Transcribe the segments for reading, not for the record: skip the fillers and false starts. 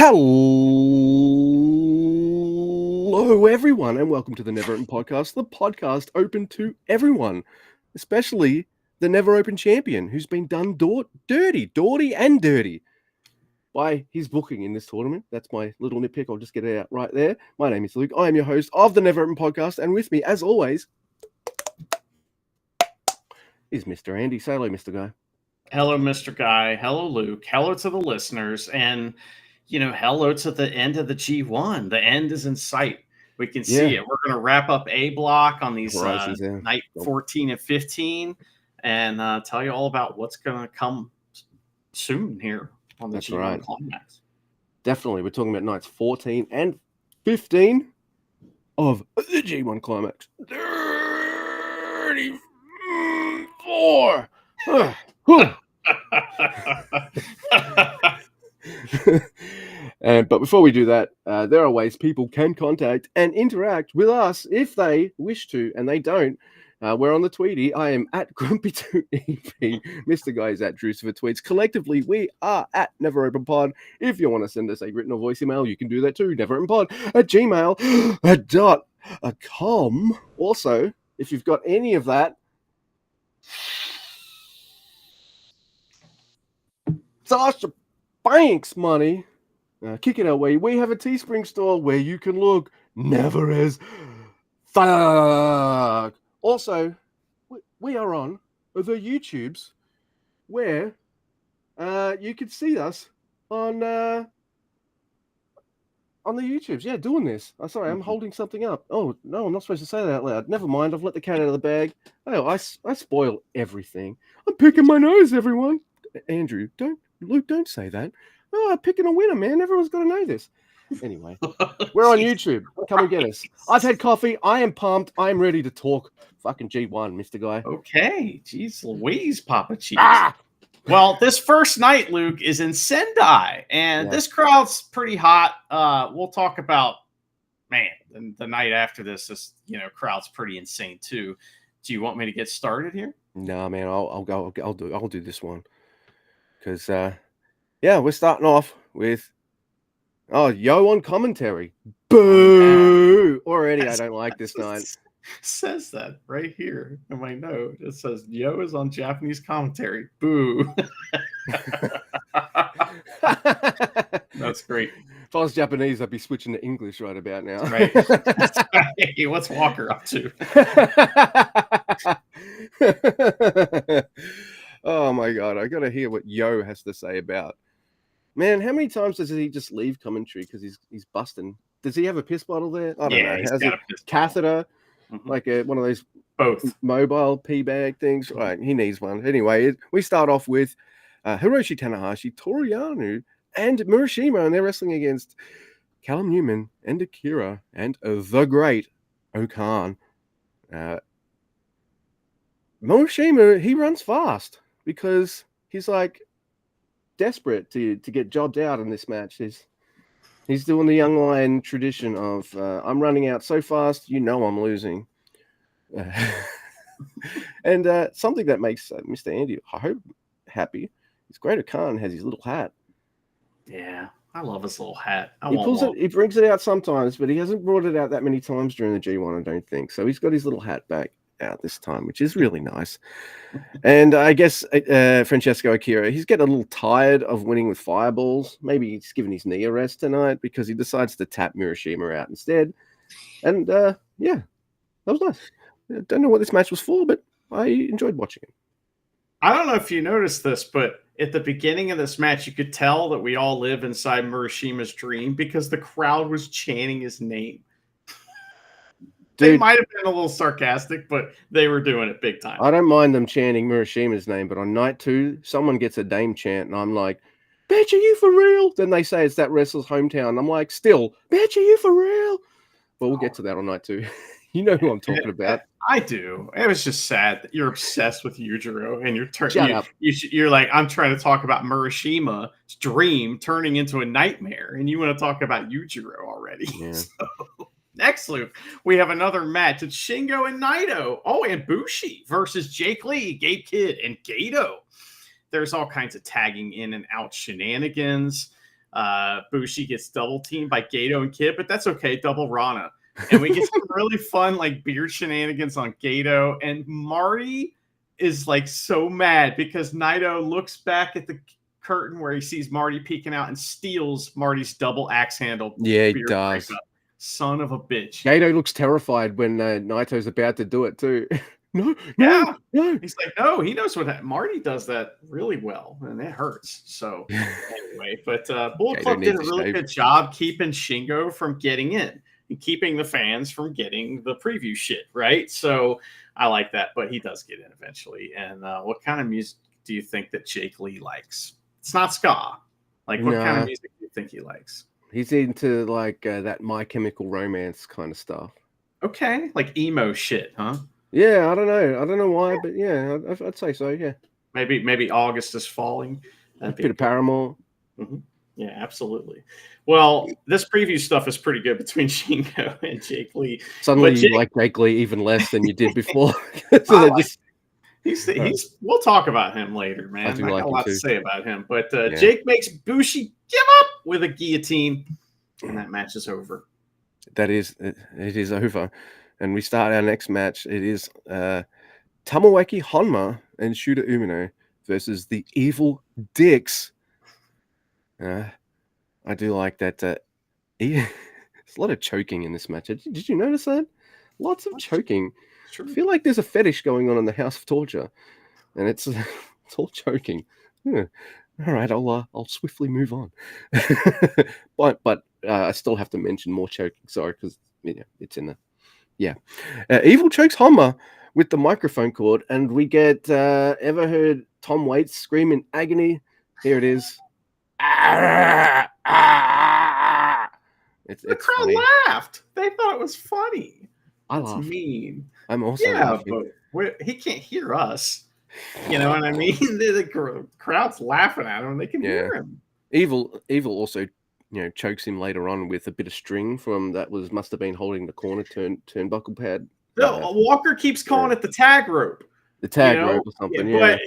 Hello, everyone, and welcome to the Never Open Podcast, the podcast open to everyone, especially the Never Open champion, who's been done dirty and dirty by his booking in this tournament. That's my little nitpick. I'll just get it out right there. My name is Luke. I am your host of the Never Open Podcast, and with me, as always, is Mr. Andy. Say hello, Mr. Guy. Hello, Mr. Guy. Hello, Luke. Hello to the listeners. And, hello to the end of the G1. The end is in sight. We can see it. We're going to wrap up A block on these night 14 and 15 and tell you all about what's going to come soon here on the G1 Climax. Definitely. We're talking about nights 14 and 15 of the G1 Climax. 34! But before we do that, there are ways people can contact and interact with us if they wish to, and they don't. We're on the Tweety. I am at Grumpy2EP. Mr. Guy is at Drucifer Tweets. Collectively, we are at Never Open Pod. If you want to send us a written or voice email, you can do that too. neveropenpod@gmail.com. Also, if you've got any of that Sasha Banks money, kick it our way. We have a Teespring store where you can look never as fuck. Also, we are on the YouTubes where you can see us on the YouTubes. Yeah, doing this. Oh, sorry, I'm holding something up. Oh, no, I'm not supposed to say that out loud. Never mind, I've let the cat out of the bag. Oh, I spoil everything. I'm picking my nose, everyone. Andrew, Luke, don't say that. Oh, I'm picking a winner, man. Everyone's got to know this. Anyway, we're on YouTube. Come and get us. I've had coffee. I am pumped. I am ready to talk fucking G1, Mr. Guy. Okay. Jeez Louise, Papa Cheese. Well, this first night, Luke, is in Sendai, and this crowd's pretty hot. We'll talk about, the night after this crowd's pretty insane too. Do you want me to get started here? No, man, I'll do this one. Because, we're starting off with, Yo on commentary. Boo! Already, I don't like this night. Says that right here in my note. It says, Yo is on Japanese commentary. Boo. That's great. If I was Japanese, I'd be switching to English right about now. Right. Hey, what's Walker up to? Oh my God, I gotta hear what Yo has to say about. Man, how many times does he just leave commentary because he's busting? Does he have a piss bottle there? I don't know. He's has got a piss catheter, like one of those both mobile pee bag things? Right, he needs one. Anyway, we start off with Hiroshi Tanahashi, Toru Yano, and Murashima, and they're wrestling against Callum Newman and Akira and the great Okan. Murashima, he runs fast because he's like desperate to get jobbed out in this match. He's doing the young lion tradition of I'm running out so fast, I'm losing. And something that makes Mr. Andy, I hope, happy is Great Okan has his little hat. Yeah, I love his little hat. He brings it out sometimes, but he hasn't brought it out that many times during the G1, I don't think. So he's got his little hat back out this time, which is really nice. And I guess Francesco Akira, he's getting a little tired of winning with fireballs. Maybe he's giving his knee a rest tonight because he decides to tap Murashima out instead. And that was nice. I don't know what this match was for, but I enjoyed watching it. I don't know if you noticed this, but at the beginning of this match, you could tell that we all live inside Murashima's dream because the crowd was chanting his name. They might have been a little sarcastic, but they were doing it big time. I don't mind them chanting Murashima's name, but on night 2, someone gets a name chant, and I'm like, "Bitch, are you for real?" Then they say it's that wrestler's hometown. I'm like, still, "Bitch, are you for real?" But we'll get to that on night 2. You know who I'm talking about. I do. It was just sad that you're obsessed with Yujiro, and up. You're like, I'm trying to talk about Murashima's dream turning into a nightmare, and you want to talk about Yujiro already. Yeah. So. Next, Luke, we have another match. It's Shingo and Naito. Oh, and Bushi versus Jake Lee, Gabe Kidd, and Gato. There's all kinds of tagging in and out shenanigans. Bushi gets double teamed by Gato and Kid, but that's okay. Double Rana. And we get some really fun like beard shenanigans on Gato. And Marty is like so mad because Naito looks back at the curtain where he sees Marty peeking out and steals Marty's double axe handle. Yeah, he does. Breakup. Son of a bitch. Gato looks terrified when Naito's about to do it too. No. He's like, no, he knows Marty does that really well, and it hurts. So anyway, but Bullet Club did a really good job keeping Shingo from getting in and keeping the fans from getting the preview shit, right? So I like that, but he does get in eventually. And what kind of music do you think that Jake Lee likes? It's not ska. Like, what kind of music do you think he likes? He's into like that My Chemical Romance kind of stuff. Okay, like emo shit, huh? Yeah, I don't know why, but yeah, I'd say so. Yeah, maybe August is Falling. A bit of Paramore. Mm-hmm. Yeah, absolutely. Well, this preview stuff is pretty good between Shingo and Jake Lee. Suddenly, you like Jake Lee even less than you did before. So he's. We'll talk about him later, man. I got a lot to say about him, but Jake makes Bushi give up with a guillotine, and that match is over. It is over. And we start our next match. It is Tomoaki Honma and Shooter Umino versus the Evil Dicks. I do like that. There's a lot of choking in this match. Did you notice that? Lots of choking. I feel like there's a fetish going on in the House of Torture, and it's all choking. Yeah. All right, I'll swiftly move on. but I still have to mention more choking. Sorry, because it's in the. Yeah. Evil chokes Honma with the microphone cord, and we get ever heard Tom Waits scream in agony? Here it is. The crowd funny. Laughed. They thought it was funny. That's mean. I'm also laughing. But he can't hear us. You know what I mean? The crowd's laughing at him. They can hear him. Evil also chokes him later on with a bit of string from must have been holding the corner turnbuckle pad. Walker keeps calling it the tag rope. The tag rope or something, yeah.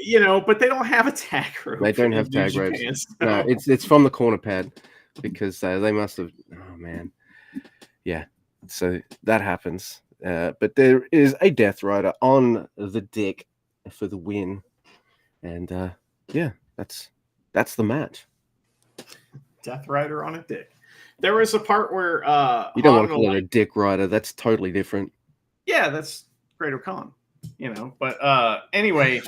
But they don't have a tag rope. They don't have tag ropes. No, it's from the corner pad because they must have. Oh man, yeah. So that happens, but there is a Death Rider on the deck for the win, and that's the match. Death Rider on a dick. There was a part where you don't want to call it a dick rider. That's totally different. Yeah, that's Great O'Con. But anyway,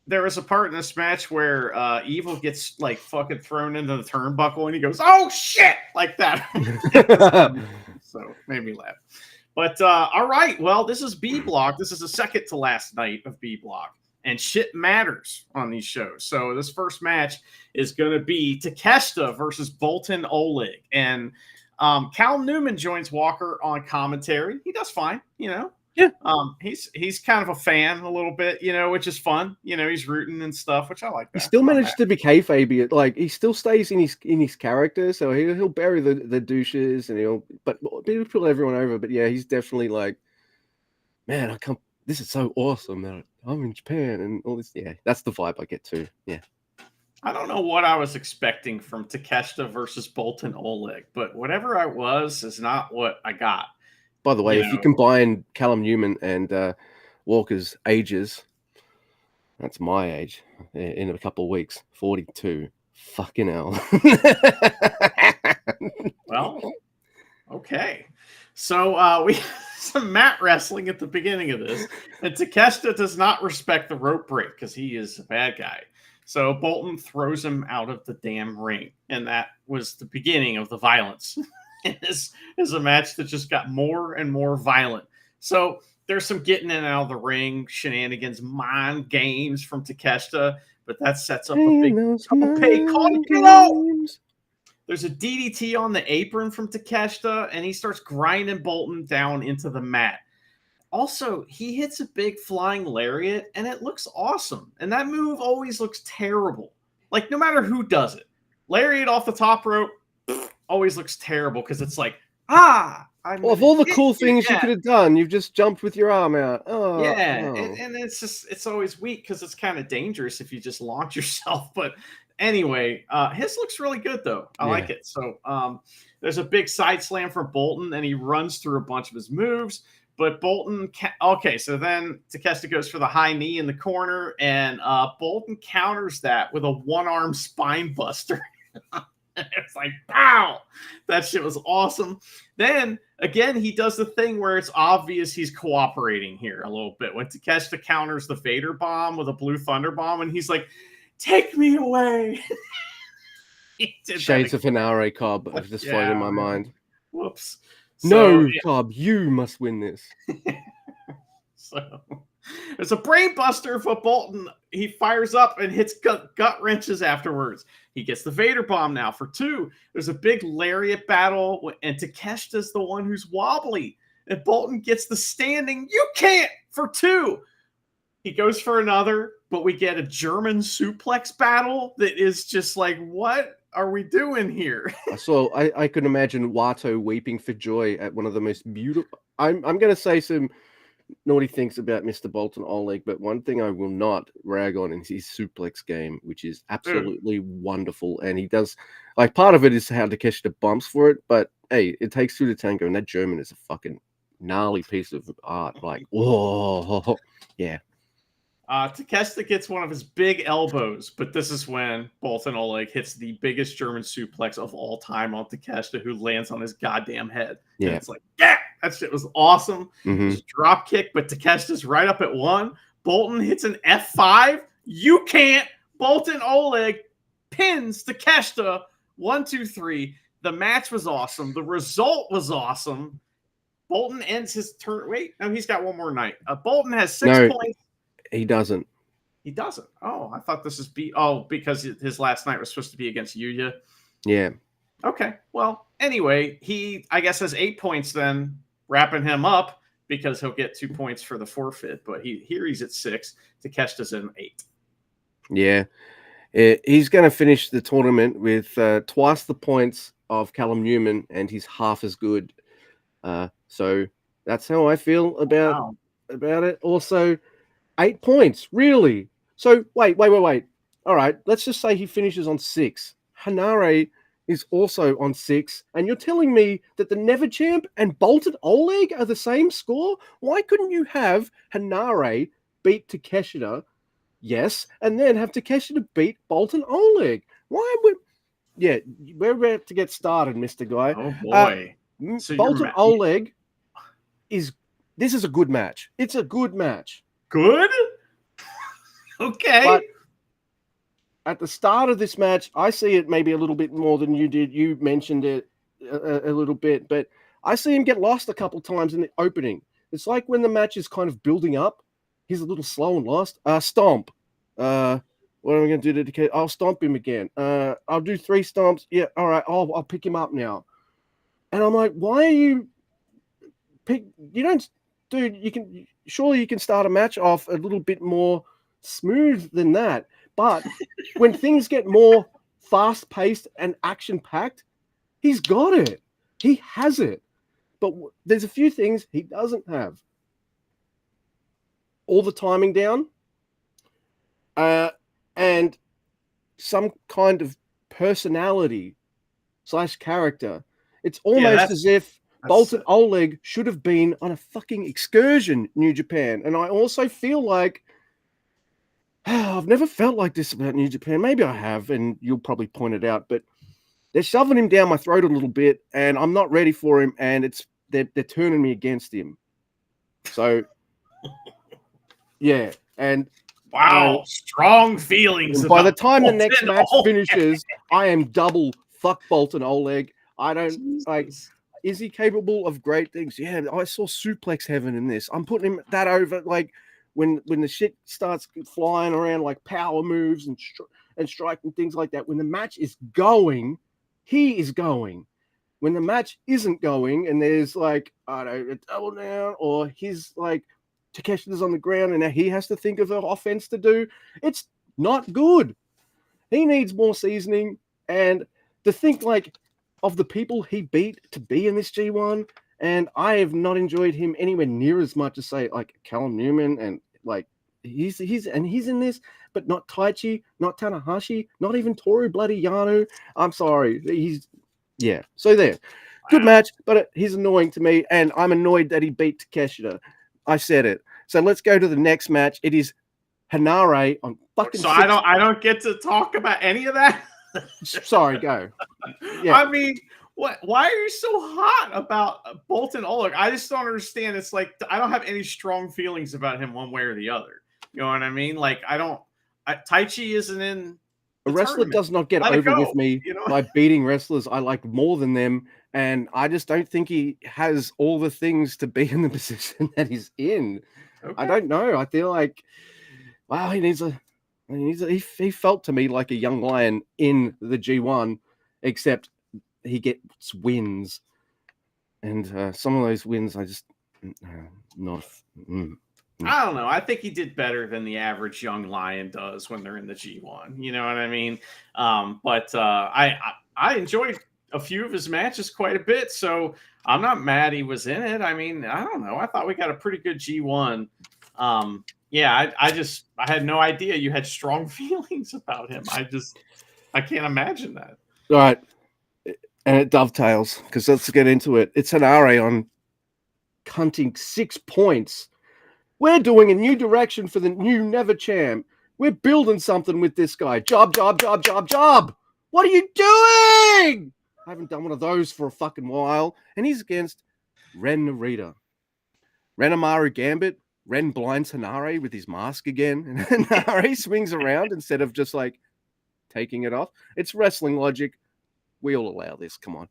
there was a part in this match where Evil gets like fucking thrown into the turnbuckle and he goes, "Oh shit!" like that. So made me laugh. But all right, well, this is B Block. This is the second to last night of B Block. And shit matters on these shows. So this first match is going to be Takeshita versus Boltin Oleg. And Cal Newman joins Walker on commentary. He does fine, Yeah. He's kind of a fan a little bit, which is fun. He's rooting and stuff, which I like that. He still managed to be kayfabe. Like, he still stays in his character. So he'll bury the douches and he'll pull everyone over. But yeah, he's definitely like, man, I can't. This is so awesome that I'm in Japan and all this. Yeah, that's the vibe I get too. Yeah. I don't know what I was expecting from Takeshita versus Boltin Oleg, but whatever I was is not what I got. By the way, if you combine Callum Newman and Walker's ages, that's my age in a couple of weeks. 42. Fucking hell. Well, okay. So we some mat wrestling at the beginning of this, and Takeshita does not respect the rope break because he is a bad guy. So Bolton throws him out of the damn ring, and that was the beginning of the violence. And this is a match that just got more and more violent. So there's some getting in and out of the ring, shenanigans, mind games from Takeshita, but that sets up a big double pay call. There's a DDT on the apron from Takeshita, and he starts grinding Bolton down into the mat. Also, he hits a big flying lariat, and it looks awesome. And that move always looks terrible. Like, no matter who does it. Lariat off the top rope always looks terrible because it's like, of all the cool things you could have done, you've just jumped with your arm out. Oh, yeah, and it's always weak because it's kind of dangerous if you just launch yourself. But Anyway, his looks really good though. I like it. So there's a big side slam from Bolton, and he runs through a bunch of his moves. But Bolton, okay, so then Takeshita goes for the high knee in the corner, and Bolton counters that with a one-arm spine buster. It's like, pow! That shit was awesome. Then, again, he does the thing where it's obvious he's cooperating here a little bit. When Takeshita counters the Vader bomb with a Blue Thunder bomb, and he's like, take me away. Shades of Hinare, Cobb, have just floated in my mind. Whoops. No, Cobb, you must win this. So there's a brain buster for Bolton. He fires up and hits gut wrenches afterwards. He gets the Vader bomb now for 2. There's a big lariat battle, and Takeshita's the one who's wobbly. And Bolton gets the standing, you can't, for 2. He goes for another, but we get a German suplex battle that is just like, what are we doing here? I could imagine Wato weeping for joy at one of the most beautiful. I'm going to say some naughty things about Mr. Bolton Oleg, but one thing I will not rag on is his suplex game, which is absolutely wonderful. And he does, like, part of it is how Takeshita bumps for it, but hey, it takes 2 to tango, and that German is a fucking gnarly piece of art. Like, whoa, yeah. Takeshita gets one of his big elbows, but this is when Bolton Oleg hits the biggest German suplex of all time on Takeshita, who lands on his goddamn head. Yeah. And it's like, yeah, that shit was awesome. It's a drop kick, but Takeshita's right up at 1. Bolton hits an F5. You can't. Bolton Oleg pins Takeshita 1, 2, 3. The match was awesome. The result was awesome. Bolton ends his turn. Wait, no, he's got one more night. Bolton has 6 points. He doesn't. He doesn't. Oh, I thought this is because his last night was supposed to be against Yuya. Yeah. Okay. Well, anyway, he, I guess, has 8 points then, wrapping him up because he'll get 2 points for the forfeit. But he's at 6. Takeshita's at 8. Yeah. He's going to finish the tournament with twice the points of Callum Newman, and he's half as good. So that's how I feel about it. Also, 8 points, really? So wait. All right, let's just say he finishes on 6. Hinare is also on 6, and you're telling me that the Never Champ and Bolton Oleg are the same score? Why couldn't you have Hinare beat Takeshita, yes, and then have Takeshita beat Bolton Oleg? Why would? Yeah, we're about to get started, Mr. Guy. Oh boy, so Bolton Oleg is. This is a good match. It's a good match. Good? Okay. But at the start of this match, I see it maybe a little bit more than you did. You mentioned it a little bit, but I see him get lost a couple times in the opening. It's like when the match is kind of building up, he's a little slow and lost. Stomp. What am I going to do to I'll stomp him again. I'll do 3 stomps. Yeah, all right. I'll pick him up now. And I'm like, why are you you don't, dude, surely you can start a match off a little bit more smooth than that. But when things get more fast-paced and action-packed, he's got it. He has it. But there's a few things he doesn't have. All the timing down, and some kind of personality / character. It's almost as if Bolton Oleg should have been on a fucking excursion, New Japan. And I also feel like I've never felt like this about New Japan. Maybe I have, and you'll probably point it out, but they're shoving him down my throat a little bit, and I'm not ready for him, and they're turning me against him. So, yeah. And wow, strong feelings. By the time the next match finishes, I am double fuck Bolton Oleg. I don't like. Is he capable of great things? Yeah, I saw suplex heaven in this. I'm putting him that over. Like when the shit starts flying around, like power moves and striking things like that. When the match is going, he is going. When the match isn't going, and there's like, I don't know, a double down, or he's like Takeshita's on the ground, and now he has to think of an offense to do. It's not good. He needs more seasoning, and to think like of the people he beat to be in this G1, and I have not enjoyed him anywhere near as much as say like Callum Newman, and like he's in this, but not Taichi, not Tanahashi, not even Toru bloody Yano. I'm sorry. So there. Good match, but he's annoying to me, and I'm annoyed that he beat Takeshita. I said it. So let's go to the next match. It is Hanare on fucking. So I don't get to talk about any of that. Sorry, go. Yeah. I mean, what? Why are you so hot about Boltin Oleg? I just don't understand. It's like I don't have any strong feelings about him one way or the other. You know what I mean? Like Taichi isn't in. A wrestler does not get over with me by beating wrestlers I like more than them, and I just don't think he has all the things to be in the position that he's in. Okay. I don't know. I feel like, wow, he felt to me like a young lion in the G1, except he gets wins, and some of those wins I just not. I don't know. I think he did better than the average young lion does when they're in the G1. You know what I mean? But I enjoyed a few of his matches quite a bit, so I'm not mad he was in it. I mean, I don't know. I thought we got a pretty good G1. Yeah, I had no idea you had strong feelings about him. I can't imagine that. All right. And it dovetails, because let's get into it. It's Hanare on cunting 6 points. We're doing a new direction for the new Never Champ. We're building something with this guy. Job. What are you doing? I haven't done one of those for a fucking while. And he's against Ren Narita. Renamaru Gambit. Ren blinds Hanare with his mask again. And Hanare swings around instead of just like taking it off. It's wrestling logic. We all allow this. Come on.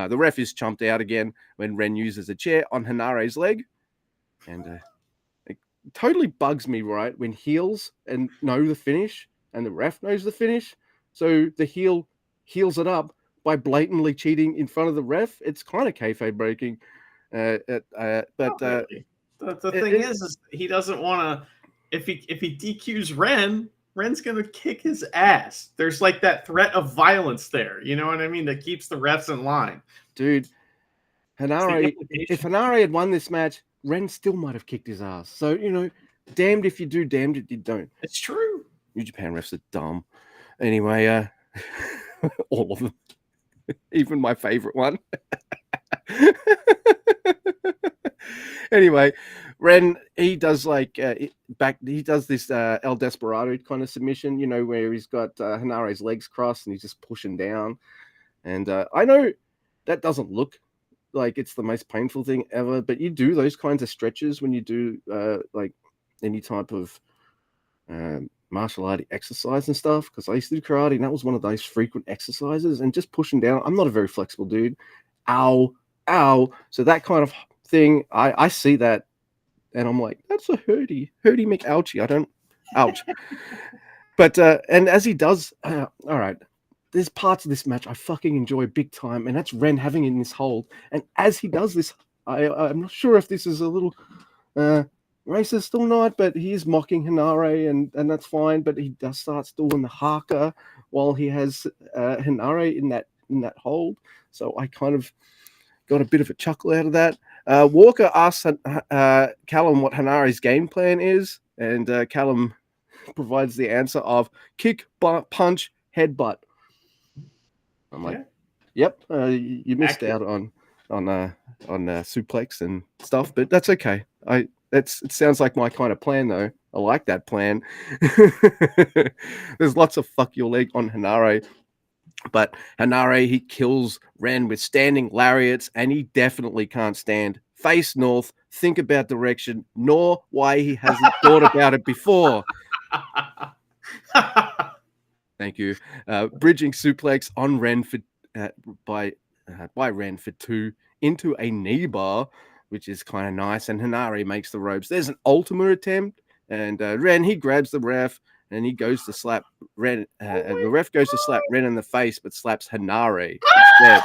The ref is chumped out again when Ren uses a chair on Hanare's leg. And it totally bugs me, right? When heels and know the finish and the ref knows the finish. So the heel heels it up by blatantly cheating in front of the ref. It's kind of kayfabe breaking. But really. The thing is he doesn't want to. If he DQs Ren's gonna kick his ass. There's like that threat of violence there. You know what I mean? That keeps the refs in line. Dude, Hanare, if Hanare had won this match, Ren still might have kicked his ass. So, damned if you do, damned if you don't. It's true. New Japan refs are dumb. Anyway, all of them. Even my favorite one. Anyway, Ren, he does he does this El Desperado kind of submission, where he's got Hanare's legs crossed and he's just pushing down. And I know that doesn't look like it's the most painful thing ever, but you do those kinds of stretches when you do like any type of martial art exercise and stuff, because I used to do karate and that was one of those frequent exercises, and just pushing down. I'm not a very flexible dude. Ow. So that kind of thing, I see that and I'm like, that's a hurdy McOuchie. I don't ouch. But and as he does, all right, there's parts of this match I fucking enjoy big time, and that's Ren having in this hold. And as he does this, I'm not sure if this is a little racist or not, but he is mocking Hanare, and that's fine. But he starts doing the haka while he has Hanare in that hold. So I kind of got a bit of a chuckle out of that. Walker asks Callum what Hanare's game plan is, and Callum provides the answer of kick, punch, headbutt. I'm like, yep, you missed out on suplex and stuff, but that's okay. It sounds like my kind of plan, though. I like that plan. There's lots of fuck your leg on Hanare. But Hanare, he kills Ren with standing lariats, and he definitely can't stand face north, think about direction, nor why he hasn't thought about it before. Thank you. Bridging suplex on Ren by Ren for 2 into a knee bar, which is kind of nice. And Hanare makes the ropes. There's an ultimate attempt, and Ren, he grabs the ref. And he goes to slap Ren. The ref goes to slap Ren in the face, but slaps Hanare instead.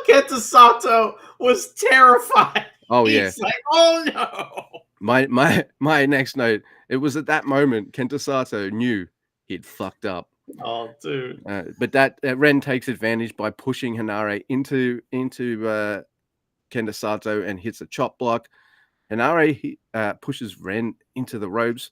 Kenta Sato was terrified. Oh, yeah. He's like, oh, no. My next note, it was at that moment Kenta Sato knew he'd fucked up. Oh, dude. But that Ren takes advantage by pushing Hanare into Kenta Sato and hits a chop block. Hanare pushes Ren into the ropes.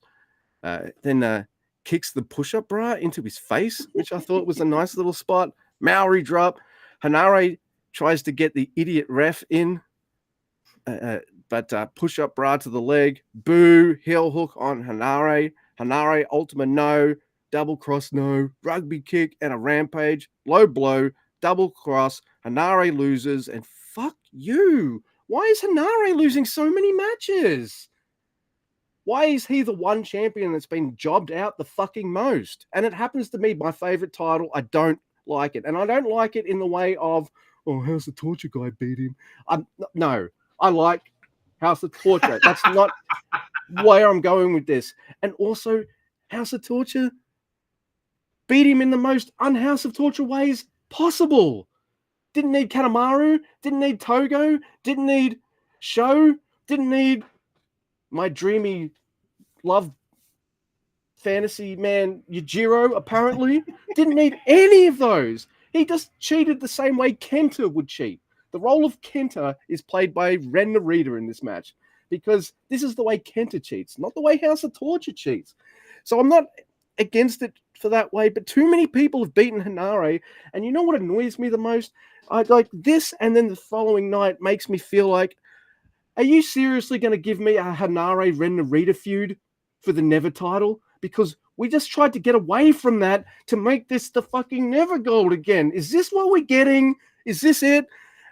Then kicks the push-up bra into his face, which I thought was a nice little spot. Maori drop. Hanare tries to get the idiot ref in, but push-up bra to the leg. Boo, heel hook on Hanare. Hanare, Ultima no. Double cross no. Rugby kick and a rampage. Low blow. Double cross. Hanare loses, and fuck you. Why is Hanare losing so many matches? Why is he the one champion that's been jobbed out the fucking most? And it happens to be my favorite title. I don't like it. And I don't like it in the way of, oh, how's the Torture guy beat him? No, I like House of Torture. That's not where I'm going with this. And also, House of Torture beat him in the most un-House of Torture ways possible. Didn't need Kanemaru, didn't need Togo, didn't need Sho, didn't need my dreamy love fantasy man Yujiro, apparently. Didn't need any of those. He just cheated the same way Kenta would cheat. The role of Kenta is played by Ren Narita in this match, because this is the way Kenta cheats, not the way House of Torture cheats. So I'm not against it for that way, but too many people have beaten Hanare, and you know what annoys me the most? I like this, and then the following night makes me feel like, are you seriously going to give me a Hanare Ren Narita feud for the Never title? Because we just tried to get away from that to make this the fucking Never Gold again. Is this what we're getting? Is this it?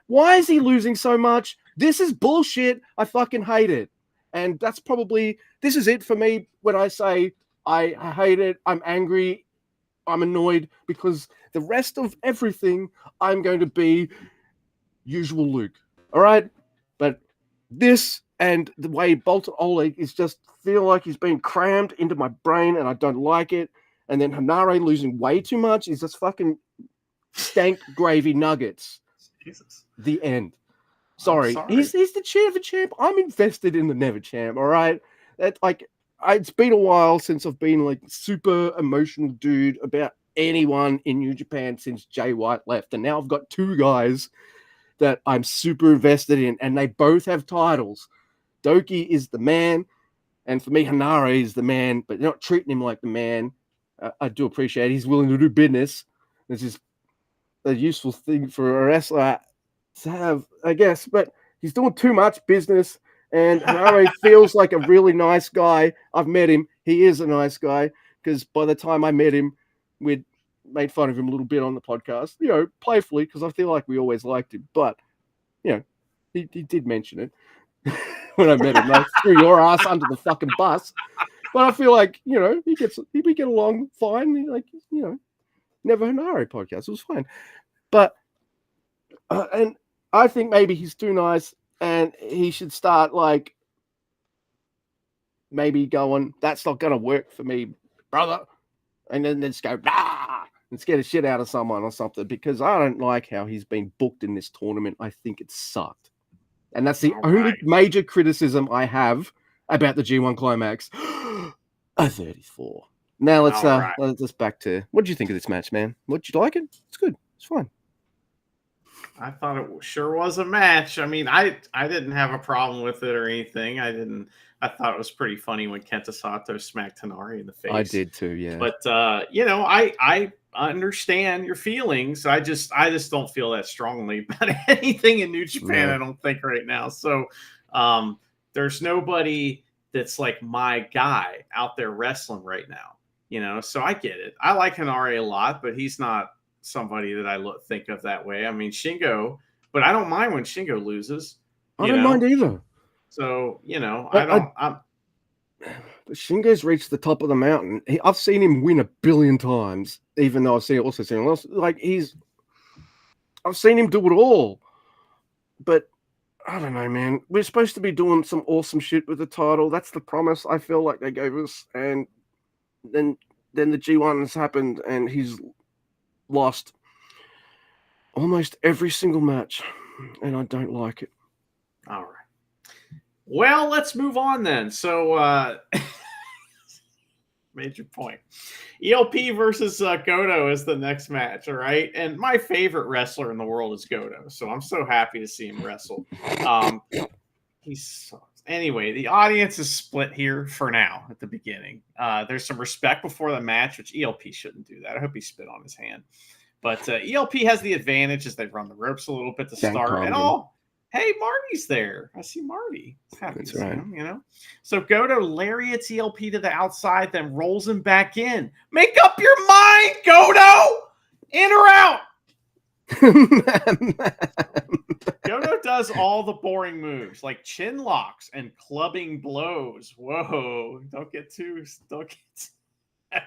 Why is he losing so much? This is bullshit. I fucking hate it. And that's probably, this is it for me when I say I hate it, I'm angry, I'm annoyed, because the rest of everything, I'm going to be usual Luke. All right? But this and the way Bolton Oleg is just feel like he's being crammed into my brain, and I don't like it. And then Hanare losing way too much is just fucking stank gravy nuggets. Jesus. The end. Sorry. He's the Never champ. I'm invested in the Never champ. All right. It's been a while since I've been like super emotional dude about anyone in New Japan since Jay White left, and now I've got two guys that I'm super invested in, and they both have titles. Doki is the man, and for me, Hanare is the man, but they're not treating him like the man. I do appreciate he's willing to do business. This is a useful thing for a wrestler to have, I guess, but he's doing too much business, and Hanare feels like a really nice guy. I've met him. He is a nice guy, because by the time I met him, we'd made fun of him a little bit on the podcast, playfully, because I feel like we always liked him. But, he did mention it when I met him. I threw your ass under the fucking bus. But I feel like, we get along fine. Never Hanare podcast. It was fine. But, and I think maybe he's too nice, and he should start, maybe going, that's not going to work for me, brother. And then just go, and scare the shit out of someone or something, because I don't like how he's been booked in this tournament. I think it sucked. And that's the only major criticism I have about the G1 Climax. A 34. Now let's just back to, what do you think of this match, man? Did you like it? It's good. It's fine. I thought it sure was a match. I mean, I didn't have a problem with it or anything. I thought it was pretty funny when Kenta Sato smacked Hanare in the face. I did too, yeah. But I understand your feelings. I just don't feel that strongly about anything in New Japan. Right. I don't think right now. So there's nobody that's like my guy out there wrestling right now. So I get it. I like Hanare a lot, but he's not somebody that I think of that way. I mean, Shingo, but I don't mind when Shingo loses. I don't mind either. So, Shingo's reached the top of the mountain. I've seen him win a billion times, even though I've also seen him else. I've seen him do it all. But I don't know, man. We're supposed to be doing some awesome shit with the title. That's the promise I feel like they gave us. And then the G1 has happened, and he's lost almost every single match, and I don't like it. All right. Well, let's move on then. So, major point. ELP versus Goto is the next match, all right? And my favorite wrestler in the world is Goto, so I'm so happy to see him wrestle. He sucks. Anyway, the audience is split here for now at the beginning. There's some respect before the match, which ELP shouldn't do that. I hope he spit on his hand. But ELP has the advantage as they run the ropes a little bit to start. And hey, Marty's there. I see Marty. Happy to see him, you know. So Goto lariats ELP to the outside, then rolls him back in. Make up your mind, Goto! In or out? Goto does all the boring moves like chin locks and clubbing blows. Whoa! Don't get that's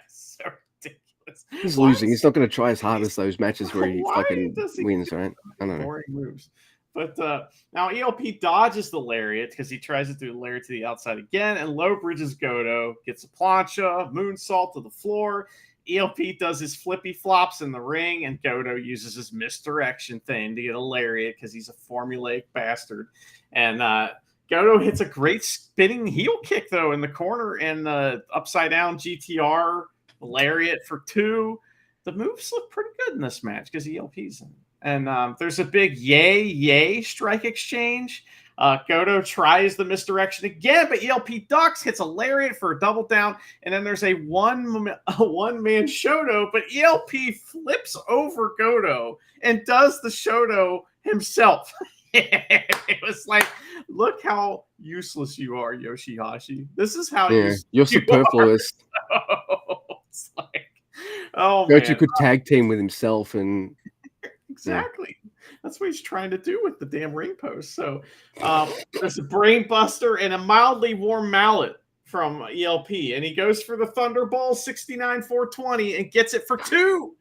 so ridiculous. He's losing. He's not going to try as hard as those matches where he fucking wins, right? I don't know. Boring moves. But now ELP dodges the lariat because he tries to do the lariat to the outside again, and low bridges Goto, gets a plancha, moonsault to the floor. ELP does his flippy flops in the ring, and Goto uses his misdirection thing to get a lariat because he's a formulaic bastard. And Goto hits a great spinning heel kick, though, in the corner, and the upside down GTR lariat for 2. The moves look pretty good in this match because ELP's in it. And there's a big yay strike exchange. Goto tries the misdirection again, but ELP ducks, hits a lariat for a double down, and then there's a one-man Shoto, but ELP flips over Goto and does the Shoto himself. It was like, look how useless you are, Yoshihashi. This is how you're superfluous. It's like, oh, Goto could tag team with himself and... Exactly. That's what he's trying to do with the damn ring post. So there's a brain buster and a mildly warm mallet from ELP. And he goes for the Thunderball 69-420 and gets it for 2.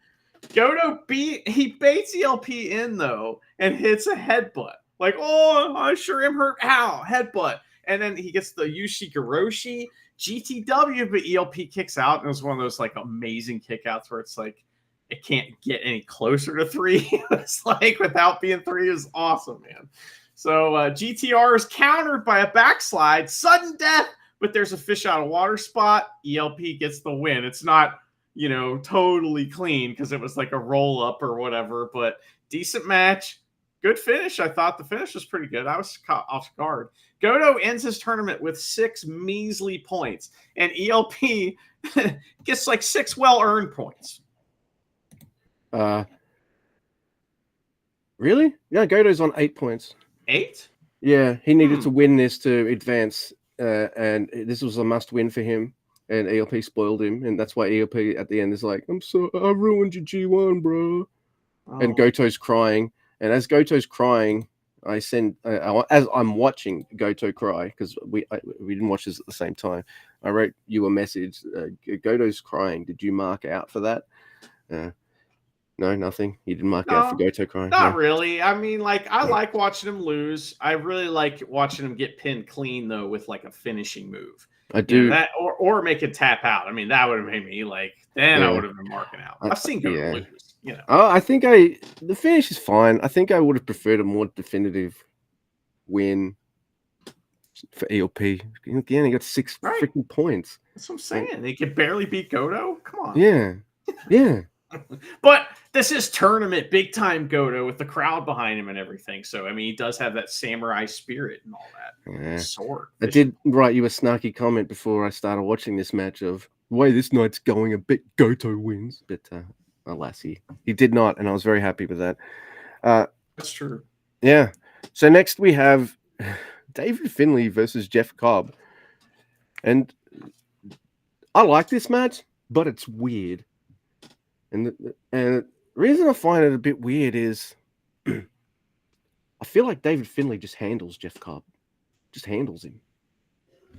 Goto baits ELP in, though, and hits a headbutt. Like, oh, I sure am hurt. Ow, headbutt. And then he gets the Yushigoroshi GTW, but ELP kicks out. And it was one of those, like, amazing kickouts where it's like, it can't get any closer to 3. It's like, without being 3 is awesome, man. So GTR is countered by a backslide, sudden death, but there's a fish out of water spot. ELP gets the win. It's not, totally clean because it was like a roll up or whatever, but decent match. Good finish. I thought the finish was pretty good. I was caught off guard. Goto ends his tournament with 6 measly points, and ELP gets like 6 well-earned points. Really? Yeah, Goto's on 8 points. 8? Yeah, he needed to win this to advance, and this was a must-win for him. And ELP spoiled him, and that's why ELP at the end is like, I ruined your G1, bro. Oh. And Goto's crying, and as Goto's crying, as I'm watching Goto cry, because we didn't watch this at the same time, I wrote you a message. Goto's crying. Did you mark out for that? No, nothing. You didn't mark out for Goto crying. Not really. I mean, like, I like watching him lose. I really like watching him get pinned clean, though, with like a finishing move. I do that, or make it tap out. I mean, that would have made me like. Then I would have been marking out. I've seen Goto lose. I think the finish is fine. I think I would have preferred a more definitive win for ELP. Again, he got 6 freaking points. That's what I'm saying. They could barely beat Goto. Come on. Yeah. But this is tournament, big time Goto with the crowd behind him and everything. So, I mean, he does have that samurai spirit and all that. Yeah. Sword. I did write you a snarky comment before I started watching this match of, the way this night's going, a bit Goto wins. But alas, he did not, and I was very happy with that. That's true. Yeah. So next we have David Finlay versus Jeff Cobb. And I like this match, but it's weird. And the reason I find it a bit weird is I feel like David Finlay just handles Jeff Cobb. Just handles him.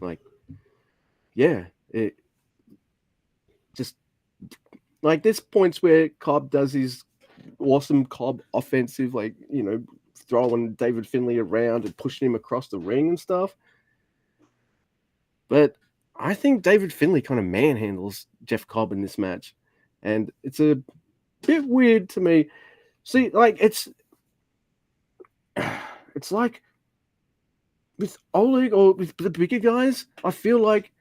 Like, it just like there's points where Cobb does his awesome Cobb offensive, like, throwing David Finlay around and pushing him across the ring and stuff. But I think David Finlay kind of manhandles Jeff Cobb in this match. And it's a bit weird to me. See, like, it's like with Oleg or with the bigger guys, I feel like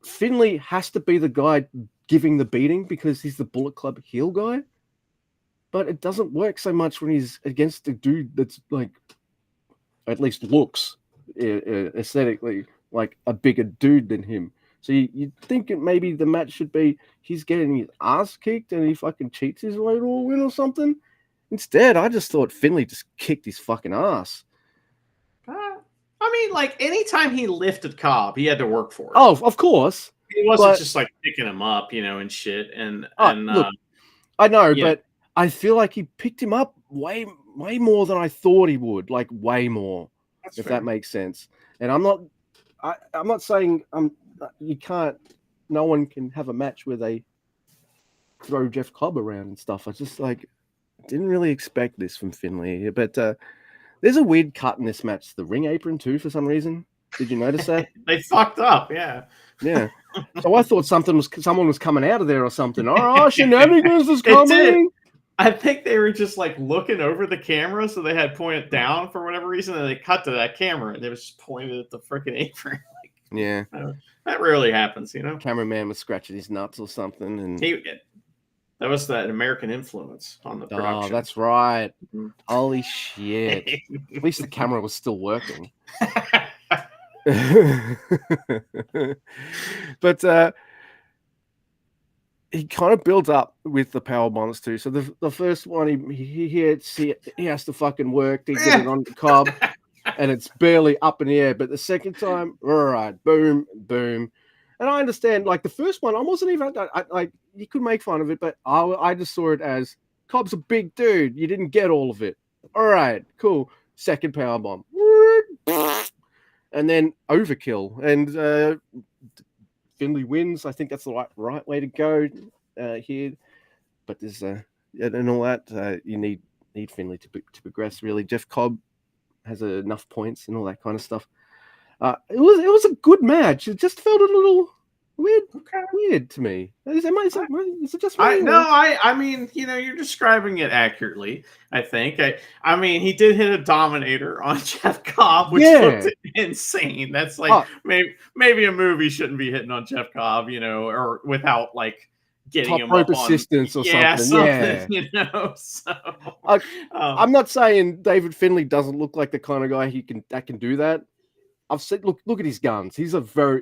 Finlay has to be the guy giving the beating because he's the Bullet Club heel guy. But it doesn't work so much when he's against a dude that's like, at least looks aesthetically like a bigger dude than him. So you think maybe the match should be he's getting his ass kicked and he fucking cheats his way to a win or something. Instead, I just thought Finley just kicked his fucking ass. I mean, like anytime he lifted Cobb, he had to work for it. Oh, of course. He wasn't just like picking him up, and shit. Look, I know, but I feel like he picked him up way more than I thought he would. Like way more, if that makes sense. And I'm not saying you can't. No one can have a match where they throw Jeff Cobb around and stuff. I just didn't really expect this from Finley. But there's a weird cut in this match. The ring apron too, for some reason. Did you notice that? They fucked up, yeah. Yeah. So I thought someone was coming out of there or something. Oh, shenanigans is coming. I think they were just like looking over the camera, so they had pointed down for whatever reason, and they cut to that camera and they was just pointed at the freaking apron. Yeah. That rarely happens, Cameraman was scratching his nuts or something, and that was that American influence on the production. Oh, that's right. Mm-hmm. Holy shit. At least the camera was still working. But he kind of builds up with the power bombs too. So the first one he has to fucking work to get it on the Cobb, and it's barely up in the air. But the second time, all right, boom, boom. And I understand, like the first one, I wasn't even like you could make fun of it, but I just saw it as Cobb's a big dude. You didn't get all of it. All right, cool. Second power bomb. And then overkill, and Finley wins. I think that's the right way to go here. But there's and all that you need Finley to progress. Really, Jeff Cobb has enough points and all that kind of stuff. It was a good match. It just felt a little weird to me. Is it just me? I mean, you're describing it accurately. I think. I mean, he did hit a Dominator on Jeff Cobb, which looked insane. That's like maybe a movie shouldn't be hitting on Jeff Cobb, or without like getting top him rope up assistance on, or something. Yeah. So I'm not saying David Finley doesn't look like the kind of guy that can do that. I've said, look at his guns. He's a very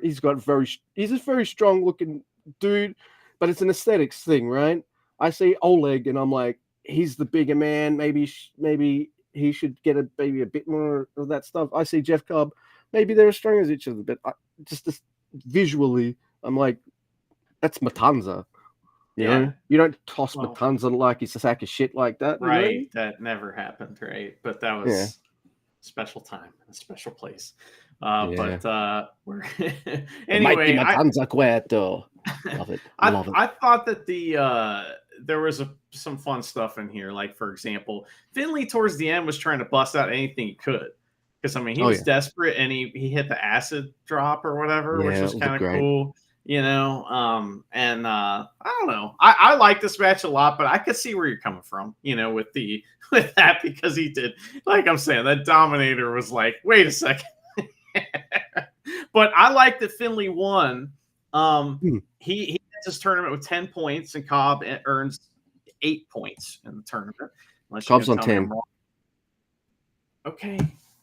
strong looking dude, but it's an aesthetics thing, right? I see Oleg and I'm like, he's the bigger man. Maybe he should get a bit more of that stuff. I see Jeff Cobb. Maybe they're as strong as each other, but just visually, I'm like, that's Matanza. You know? You don't toss Matanza like it's a sack of shit like that. Right. You know? That never happened, right? But that was special time, a special place. But we're anyway. Matanza Cueto. Love it. I thought that there was some fun stuff in here. Like, for example, Finley towards the end was trying to bust out anything he could. Because, I mean, he was desperate and he hit the acid drop or whatever, which was kind of cool. And I don't know. I like this match a lot, but I could see where you're coming from, with that, because he did, like I'm saying, that Dominator was like, wait a second. But I like that Finley won. He ends his tournament with 10 points, and Cobb earns 8 points in the tournament. Cobb's on 10. Okay.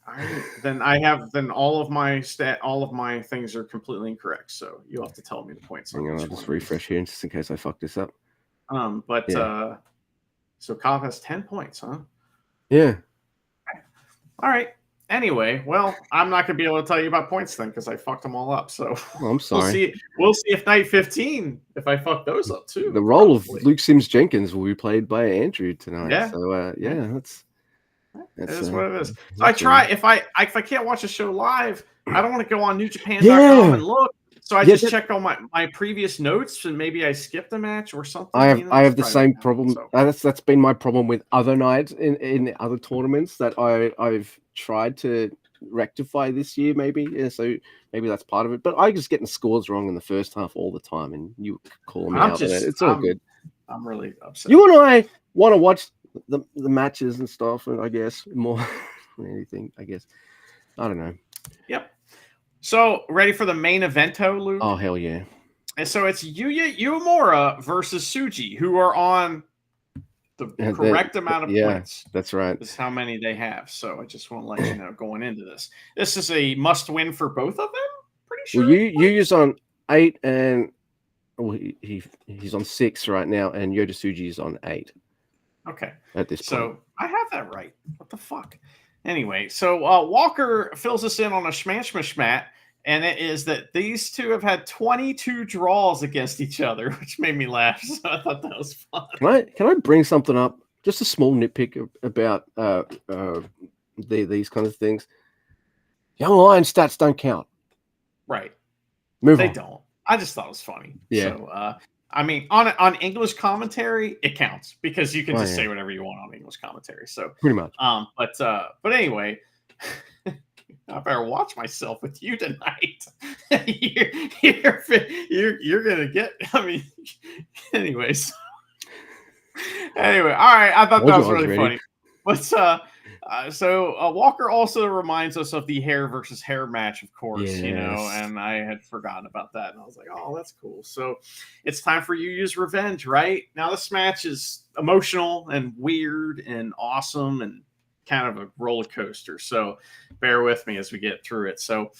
All right. Then all of my things are completely incorrect. So you'll have to tell me the points. I'll just refresh here just in case I fuck this up. So Cobb has 10 points, huh? Yeah. Okay. All right. Anyway, well, I'm not gonna be able to tell you about points then because I fucked them all up. So I'm sorry. We'll see if night 15 if I fuck those up too. The role of Luke Sims Jenkins will be played by Andrew tonight. Yeah. So that's it is what it is. So I try if I can't watch a show live, I don't want to go on NewJapan.com and look. So I just check on my previous notes and maybe I skipped a match or something. I have the same problem. So. That's been my problem with other nights in other tournaments that I've tried to rectify this year. Maybe so maybe that's part of it. But I just getting scores wrong in the first half all the time, and you call me out. It's all good. I'm really upset. You and I want to watch the matches and stuff, and I guess more than anything. I guess I don't know. Yep. So, ready for the main evento, Luke? Oh, hell yeah. And so, it's Yuya Uemura versus Tsuji, who are on The And correct amount of yeah, points that's right. is how many they have. So I just want to let you know going into this. This is a must win for both of them. Pretty Well, sure. Yuya's on 8, and he's on 6 right now, and Yoda Tsuji is on 8. Okay. At this point. So I have that right. What the fuck? Anyway, so Walker fills us in on a schmat, and it is that these two have had 22 draws against each other, which made me laugh. So I thought that was fun. Can I bring something up? Just a small nitpick about these kinds of things. Young Lion stats don't count. Right. Move They on. don't. I just thought it was funny. Yeah. So, I mean, on English commentary, it counts because you can just say whatever you want on English commentary. So pretty much. But anyway, I better watch myself with you tonight. you're gonna get. I mean, anyways. Anyway, all right. I thought that was really funny. But so Walker also reminds us of the hair versus hair match, of course, yes. You know, and I had forgotten about that. And I was like, oh, that's cool. So it's time for Yuya's revenge, right? Now this match is emotional and weird and awesome and kind of a roller coaster. So bear with me as we get through it. So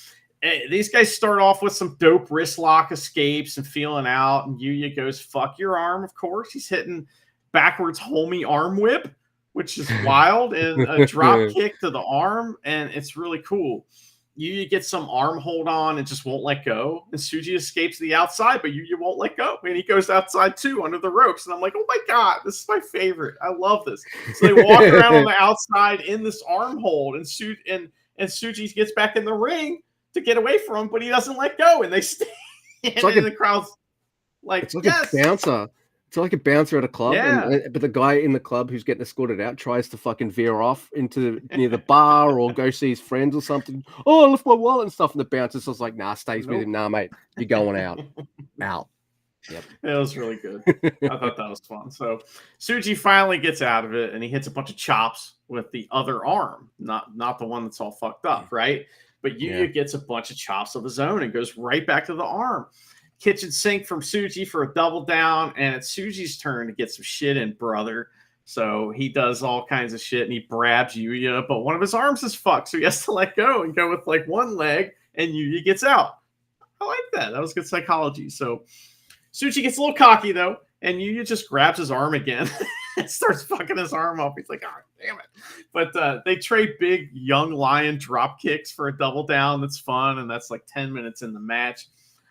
these guys start off with some dope wrist lock escapes and feeling out. And Yuya goes, fuck your arm, of course. He's hitting backwards homie arm whip, which is wild, and a drop kick to the arm, and it's really cool. Yuya gets some arm hold on and just won't let go, and Tsuji escapes the outside, but Yuya won't let go, and he goes outside too under the ropes, and I'm like, oh my god, this is my favorite. I love this. So they walk around on the outside in this arm hold, and Tsuji gets back in the ring to get away from him, but he doesn't let go, and they stay. And like the crowd's like, it's like yes! a bouncer. It's like a bouncer at a club, yeah. but the guy in the club who's getting escorted out tries to fucking veer off into near the bar or go see his friends or something. Oh, I left my wallet and stuff, and the bouncer's just like, nah, stays with him. Nah, mate, you're going out. Out. Yep. It was really good. I thought that was fun. So Tsuji finally gets out of it, and he hits a bunch of chops with the other arm, not the one that's all fucked up, right? But Yuya gets a bunch of chops of his own and goes right back to the arm. Kitchen sink from Tsuji for a double down, and it's Tsuji's turn to get some shit in, brother. So he does all kinds of shit, and he brabs Yuya, but one of his arms is fucked, so he has to let go and go with like one leg, and Yuya gets out. I like that. That was good psychology. So Tsuji gets a little cocky, though, and Yuya just grabs his arm again and starts fucking his arm up. He's like, oh, damn it. But they trade big young lion drop kicks for a double down. That's fun, and that's like 10 minutes in the match.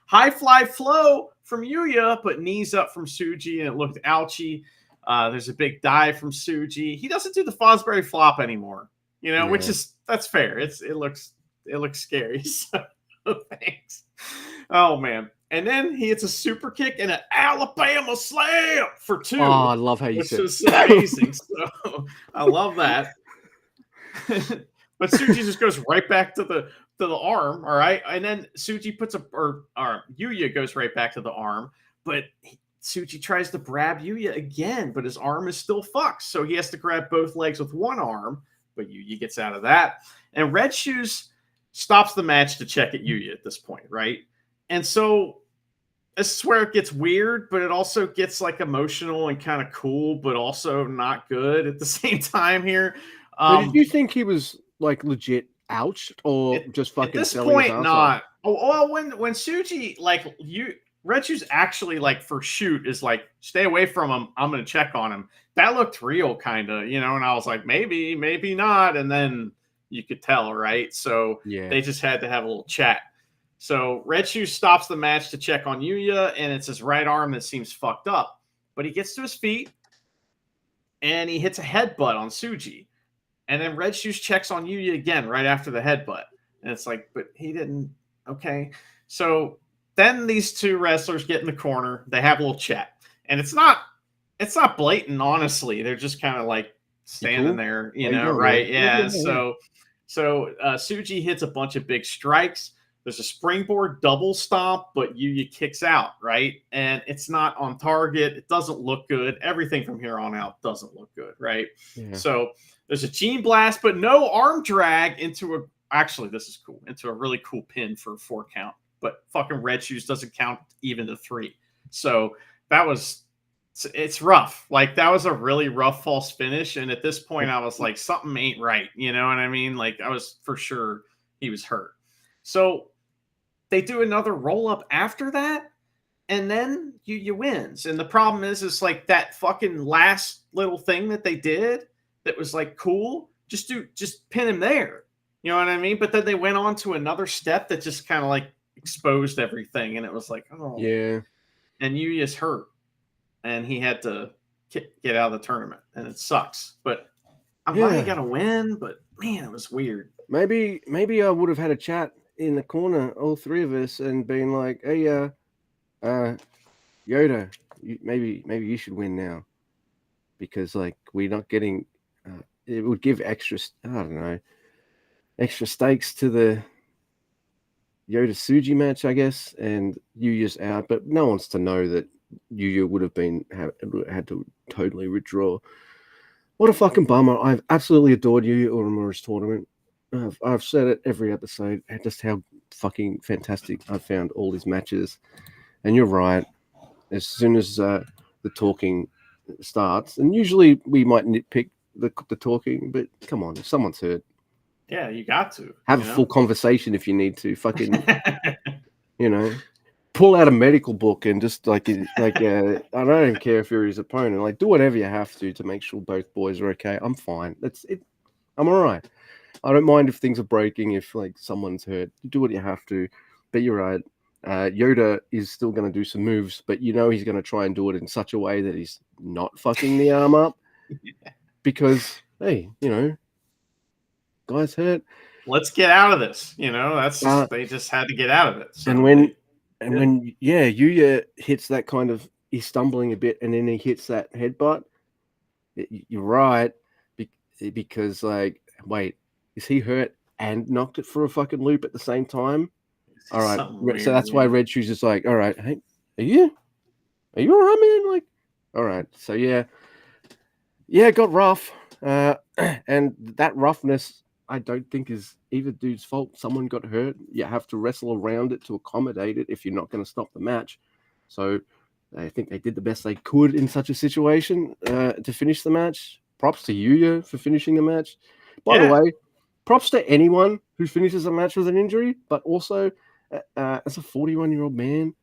High fly flow from Yuya, but knees up from Tsuji, and it looked ouchy. There's a big dive from Tsuji. He doesn't do the Fosbury flop anymore, you know, which is that's fair. It looks scary. So thanks. Oh man. And then he hits a super kick and an Alabama slam for 2. Oh, I love how you which said is amazing. So I love that. But Tsuji just goes right back to the arm, all right? And then Tsuji Yuya goes right back to the arm, but Tsuji tries to grab Yuya again, but his arm is still fucked, so he has to grab both legs with one arm, but Yuya gets out of that. And Red Shoes stops the match to check at Yuya at this point, right? And so this is where it gets weird, but it also gets like emotional and kind of cool, but also not good at the same time here. So did you think he was like legit ouched or just fucking at this selling point his not? Oh, well, when Tsuji like Red Shoes actually like for shoot is like stay away from him. I'm gonna check on him. That looked real, kind of, you know. And I was like maybe not, and then you could tell, right? So they just had to have a little chat. So Red Shoes stops the match to check on Yuya, and it's his right arm that seems fucked up. But he gets to his feet, and he hits a headbutt on Tsuji. And then Red Shoes checks on Yuya again right after the headbutt. And it's like, but he didn't. Okay. So then these two wrestlers get in the corner. They have a little chat. And it's not blatant, honestly. They're just kind of like standing there, you know, right? Yeah. So Tsuji hits a bunch of big strikes. There's a springboard double stomp, but Yuya kicks out, right? And it's not on target. It doesn't look good. Everything from here on out doesn't look good, right? Yeah. So there's a Gene Blast, but no arm drag into actually, this is cool, into a really cool pin for a 4 count. But fucking Red Shoes doesn't count even to 3. So that was it's rough. Like that was a really rough false finish, and at this point, I was like, something ain't right. You know what I mean? Like I was for sure he was hurt. So they do another roll up after that, and then you wins. And the problem is like that fucking last little thing that they did that was like cool. Just pin him there. You know what I mean? But then they went on to another step that just kind of like exposed everything, and it was like, oh Yeah. And Yuya's hurt, and he had to get out of the tournament, and it sucks. But I'm glad he got a win. But man, it was weird. Maybe I would have had a chat in the corner, all three of us, and been like, "Hey, Yoda, maybe you should win now, because like we're not getting." It would give extra, I don't know, extra stakes to the Yoda Suji match, I guess, and Yuya's out, but no one's to know that Yuya would have had to totally withdraw. What a fucking bummer! I've absolutely adored Yuya Uemura's tournament. I've said it every episode, just how fucking fantastic I've found all these matches. And you're right. As soon as the talking starts, and usually we might nitpick the talking, but come on, if someone's hurt, yeah, you got to have a full conversation if you need to. Fucking, pull out a medical book and just I don't even care if you're his opponent. Like, do whatever you have to make sure both boys are okay. I'm fine. That's it. I'm all right. I don't mind if things are breaking, if like someone's hurt. Do what you have to. But you're right. Yoda is still going to do some moves, but he's going to try and do it in such a way that he's not fucking the arm up. Because, hey, guy's hurt. Let's get out of this. That's they just had to get out of it. So and when Yuya hits that kind of, he's stumbling a bit, and then he hits that headbutt. You're right, because like, wait, is he hurt and knocked it for a fucking loop at the same time? All right, weird, so that's why Red Shoes is like, all right, hey, are you all right, man? Like, all right, so yeah, it got rough, and that roughness, I don't think is either dude's fault. Someone got hurt. You have to wrestle around it to accommodate it if you're not going to stop the match. So I think they did the best they could in such a situation to finish the match. Props to Yuya for finishing the match. By the way, props to anyone who finishes a match with an injury, but also as a 41-year-old man,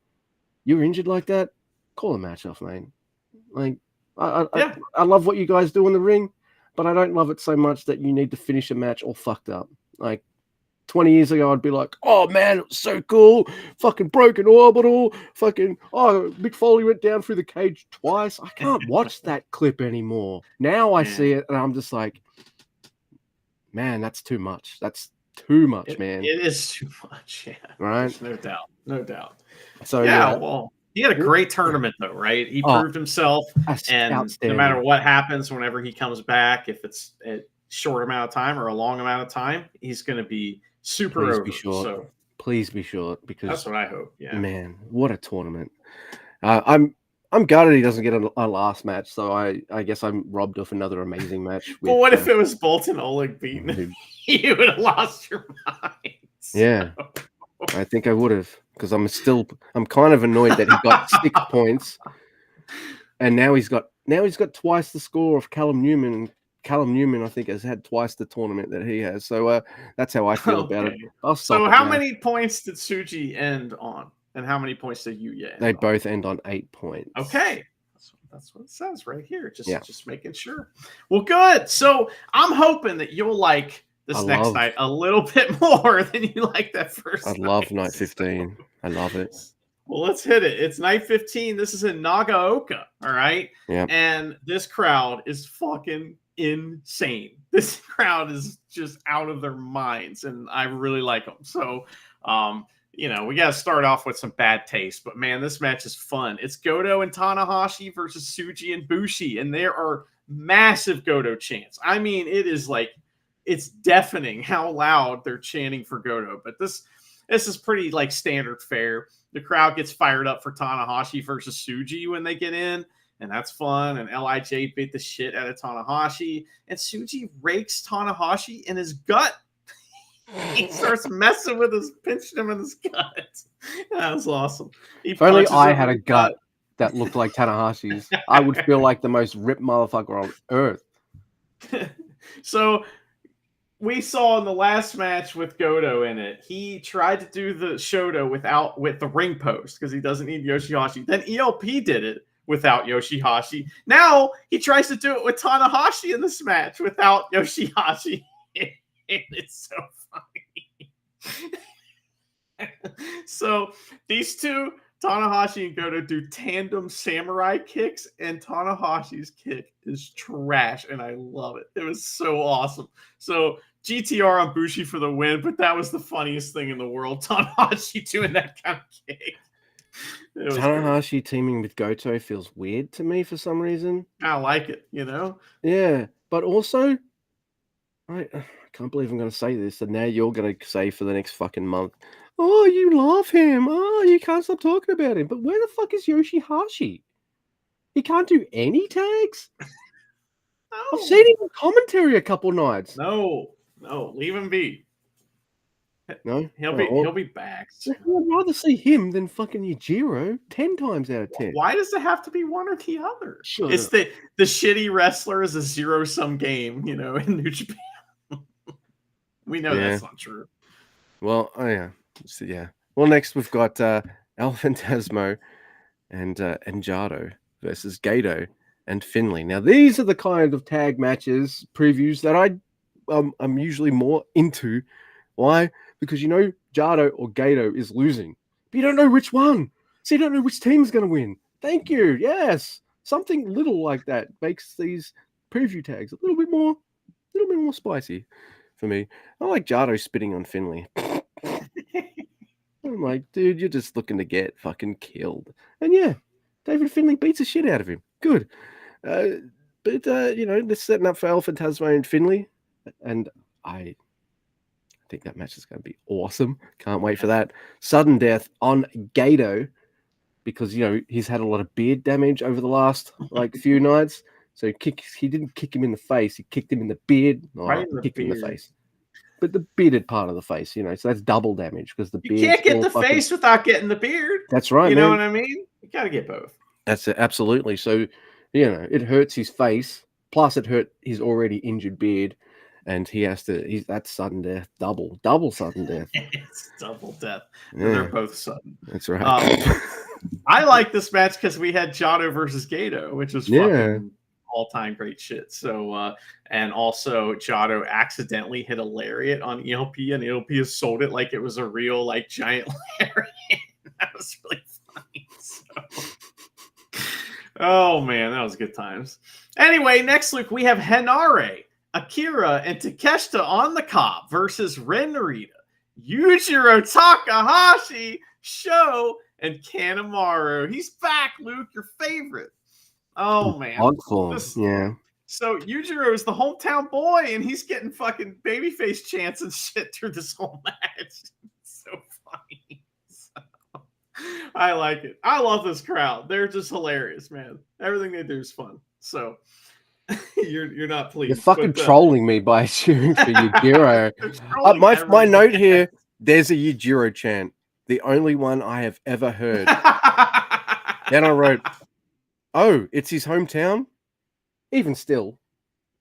you're injured like that, call the match off, man. Like, I love what you guys do in the ring, but I don't love it so much that you need to finish a match all fucked up. Like 20 years ago, I'd be like, oh man, it was so cool. Fucking broken orbital. Fucking, Mick Foley went down through the cage twice. I can't watch that clip anymore. Now I see it and I'm just like, man, that's too much. That's too much, man. It is too much. Yeah. Right. There's no doubt. So well, he had a great tournament though, right? He proved himself, and no matter what happens, whenever he comes back, if it's a short amount of time or a long amount of time, he's going to be super over. Be short. So please be short, because that's what I hope. Yeah, man, what a tournament! I'm gutted he doesn't get a last match, so I guess I'm robbed of another amazing match. But what if it was Bolton Oleg beating him? You would have lost your mind. Yeah, I think I would have, because I'm kind of annoyed that he got 6 points, and now he's got twice the score of Callum Newman. And Callum Newman, I think, has had twice the tournament that he has. So that's how I feel about it. I'll stop. So how many points did Suji end on? And how many points did Yuya end They both end on 8 points. Okay. That's what it says right here. Just making sure. Well, good. So I'm hoping that you'll like this next night a little bit more than you like that first night. I love night 15. I love it. Well, let's hit it. It's night 15. This is in Nagaoka. All right. Yeah. And this crowd is fucking insane. This crowd is just out of their minds, and I really like them. So, we got to start off with some bad taste, but man, this match is fun. It's Goto and Tanahashi versus Suji and Bushi, and there are massive Goto chants. I mean, it's deafening how loud they're chanting for Goto, but this is pretty like standard fare. The crowd gets fired up for Tanahashi versus Suji when they get in, and that's fun. And LIJ beat the shit out of Tanahashi, and Suji rakes Tanahashi in his gut. He starts pinching him in his gut. That was awesome. If only I had a gut that looked like Tanahashi's, I would feel like the most ripped motherfucker on earth. So we saw in the last match with Goto in it, he tried to do the Shoto with the ring post because he doesn't need Yoshihashi. Then ELP did it without Yoshihashi. Now he tries to do it with Tanahashi in this match without Yoshihashi. It's so funny. So these two, Tanahashi and Goto, do tandem samurai kicks, and Tanahashi's kick is trash, and I love it. It was so awesome. So GTR on Bushi for the win, but that was the funniest thing in the world. Tanahashi doing that kind of kick. Tanahashi teaming with Goto feels weird to me for some reason. I like it, you know? Yeah, but also, I can't believe I'm going to say this, and now you're going to say for the next fucking month, oh, you love him. Oh, you can't stop talking about him. But where the fuck is Yoshihashi? He can't do any tags? No. I've seen him in commentary a couple nights. No, leave him be. No, he'll be back. I'd rather see him than fucking Yujiro 10 times out of 10. Why does it have to be one or the other? It's the shitty wrestler is a zero-sum game, you know, in New Japan. We know that's not true. Well, yeah. So, yeah. Well, next we've got El Fantasmo and Jado versus Gato and Finley. Now, these are the kind of tag matches previews that I'm usually more into. Why? Because you know Jado or Gato is losing, but you don't know which one. So you don't know which team is going to win. Thank you. Yes, something little like that makes these preview tags a little bit more spicy for me. I like Jado spitting on Finley. I'm like, dude, you're just looking to get fucking killed. And yeah, David Finley beats the shit out of him. Good. But you know, they're setting up for El Fantasma and Finley. And I think that match is going to be awesome. Can't wait for that. Sudden death on Gato because, you know, he's had a lot of beard damage over the last few nights. So he didn't kick him in the face. He kicked him in the beard. Right in the kicked beard. him in the face. But the bearded part of the face, you know, so that's double damage because the beard. You can't get the face without getting the beard. That's right. You know what I mean? You got to get both. That's it, absolutely. So, you know, it hurts his face. Plus, it hurt his already injured beard, and that's sudden death, double sudden death. It's double death. Yeah. They're both sudden. That's right. I like this match because we had Jado versus Gato, which was fucking all-time great shit. So, and also Jado accidentally hit a lariat on ELP, and ELP has sold it like it was a real giant lariat. That was really funny. So. Oh man, that was good times. Anyway, next week we have Henare, Akira, and Takeshita on the Cobb versus Ren Narita, Yujiro Takahashi, Sho, and Kanemaru. He's back, Luke, your favorite. Oh man. Yeah. So Yujiro is the hometown boy, and he's getting fucking babyface chants and shit through this whole match. It's so funny. So, I like it. I love this crowd. They're just hilarious, man. Everything they do is fun. So you're not pleased. You're fucking trolling me by cheering for Yujiro. My note here, there's a Yujiro chant. The only one I have ever heard. Then I wrote, oh, it's his hometown? Even still.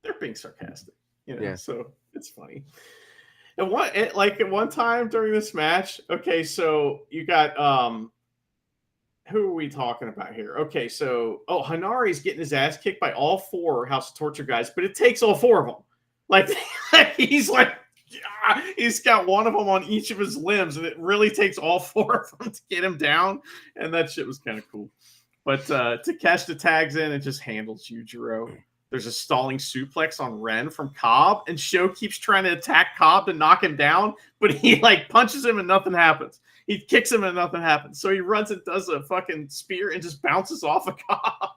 They're being sarcastic. You know, so it's funny. And at one time during this match, okay, so you got who are we talking about here? Okay, so Hanari's getting his ass kicked by all four House of Torture guys, but it takes all four of them. He's got one of them on each of his limbs, and it really takes all four of them to get him down, and that shit was kind of cool. But Takeshita tags in and just handles Yujiro. There's a stalling suplex on Ren from Cobb, and Sho keeps trying to attack Cobb to knock him down, but he punches him and nothing happens. He kicks him and nothing happens. So he runs and does a fucking spear and just bounces off of Cobb.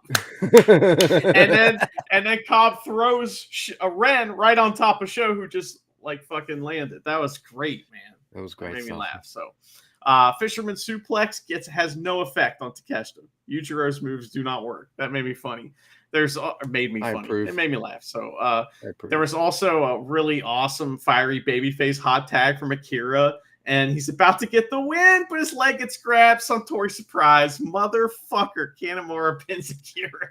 and then Cobb throws a Ren right on top of Sho, who just fucking landed. That was great, man. That was great. That made me laugh. So Fisherman suplex has no effect on Takeshita. Yujiro's moves do not work. That made me funny. It made me funny. It made me laugh. So there was also a really awesome fiery babyface hot tag from Akira, and he's about to get the win, but his leg gets grabbed. Suntory surprise, motherfucker. Kanemaru pins Akira.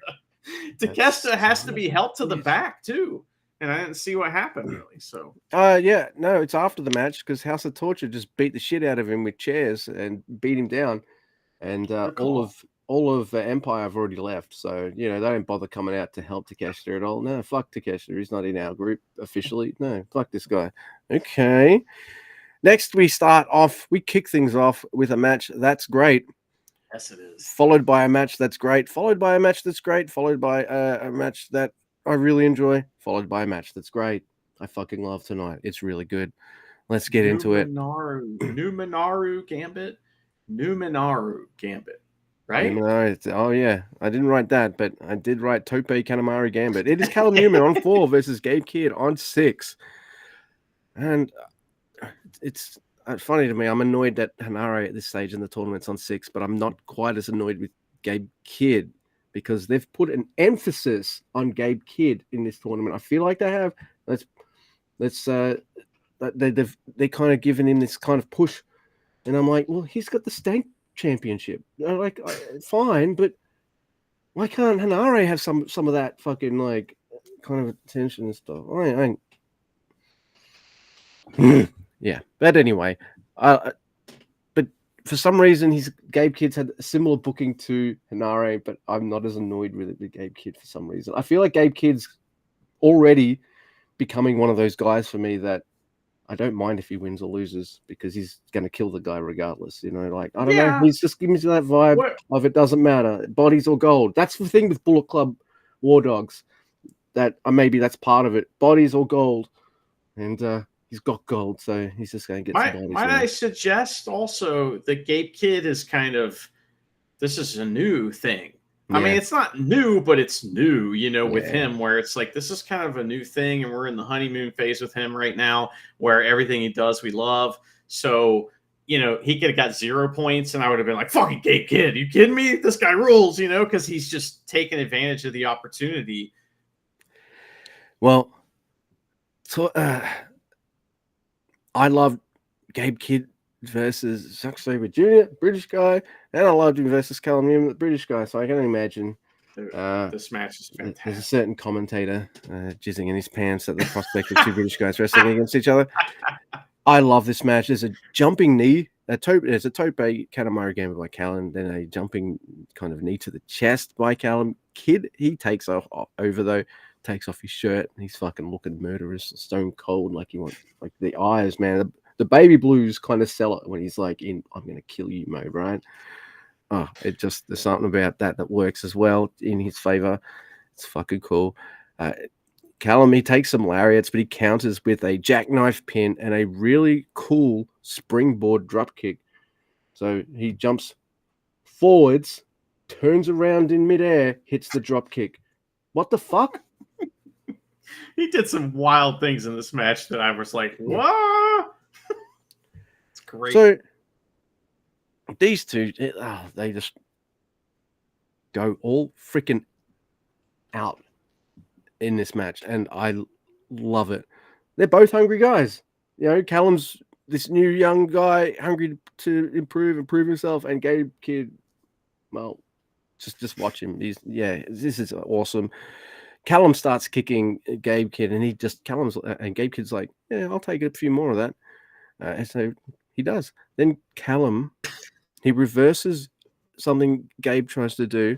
Takeshita has to be helped to the back too, and I didn't see what happened really. So, yeah, no, it's after the match because House of Torture just beat the shit out of him with chairs and beat him down, and all of Empire have already left, so they don't bother coming out to help Takeshita at all. No, fuck Takeshita. He's not in our group officially. No, fuck this guy. Okay. Next, we kick things off with a match that's great. Yes, it is. Followed by a match that's great. Followed by a match that's great. Followed by a match that I really enjoy. Followed by a match that's great. I fucking love tonight. It's really good. Let's get into it. Numenaru Gambit. Right? Oh, yeah. I didn't write that, but I did write Tope Kanemaru Gambit. It is Callum Newman on 4 versus Gabe Kidd on 6. And it's funny to me. I'm annoyed that Hanare at this stage in the tournament's on 6, but I'm not quite as annoyed with Gabe Kidd because they've put an emphasis on Gabe Kidd in this tournament. I feel like they have. They're kind of giving him this kind of push, and I'm like, well, he's got the state championship. Like, fine, but why can't Hanare have some of that fucking like kind of attention and stuff? Yeah, but anyway, but for some reason, Gabe Kidd's had a similar booking to Hanare, but I'm not as annoyed with it with Gabe Kidd for some reason. I feel like Gabe Kidd's already becoming one of those guys for me that I don't mind if he wins or loses because he's going to kill the guy regardless. Like, I don't know. He's just giving me that vibe of it doesn't matter. Bodies or gold. That's the thing with Bullet Club War Dogs. That maybe that's part of it. Bodies or gold. And he's got gold, so he's just going to get some bodies. Might I suggest also that Gabe Kidd is this is a new thing. Yeah. I mean, it's not new, but it's new, with him, where it's like, this is kind of a new thing, and we're in the honeymoon phase with him right now, where everything he does, we love. So, he could have got 0 points, and I would have been like, fucking Gabe Kidd, you kidding me? This guy rules, because he's just taking advantage of the opportunity. Well, so I love Gabe Kidd versus Zack Sabre Jr., British guy, and I loved him versus Callum Newman, the British guy. So I can imagine this match is fantastic. There's a certain commentator jizzing in his pants at the prospect of 2 British guys wrestling against each other. I love this match. There's a jumping knee. There's a Tope Kanemaru Gambit by Callum, then a jumping kind of knee to the chest by Callum. Kidd, he takes off his shirt, and he's fucking looking murderous, stone cold, like he wants, like the eyes, man. The baby blues kind of sell it when he's like in I'm gonna kill you mode, right? Oh, there's something about that works as well in his favor. It's fucking cool. Callum, he takes some lariats, but he counters with a jackknife pin and a really cool springboard drop kick. So he jumps forwards, turns around in midair, hits the drop kick. What the fuck? He did some wild things in this match that I was like, what? It's great. So these two, they just go all freaking out in this match, and I love it. They're both hungry guys. Callum's this new young guy, hungry to improve himself, and Gabe Kidd, well, just watch him. This is awesome. Callum starts kicking Gabe Kidd, and Gabe Kidd's like, yeah, I'll take a few more of that. And so he does. Then Callum, he reverses something Gabe tries to do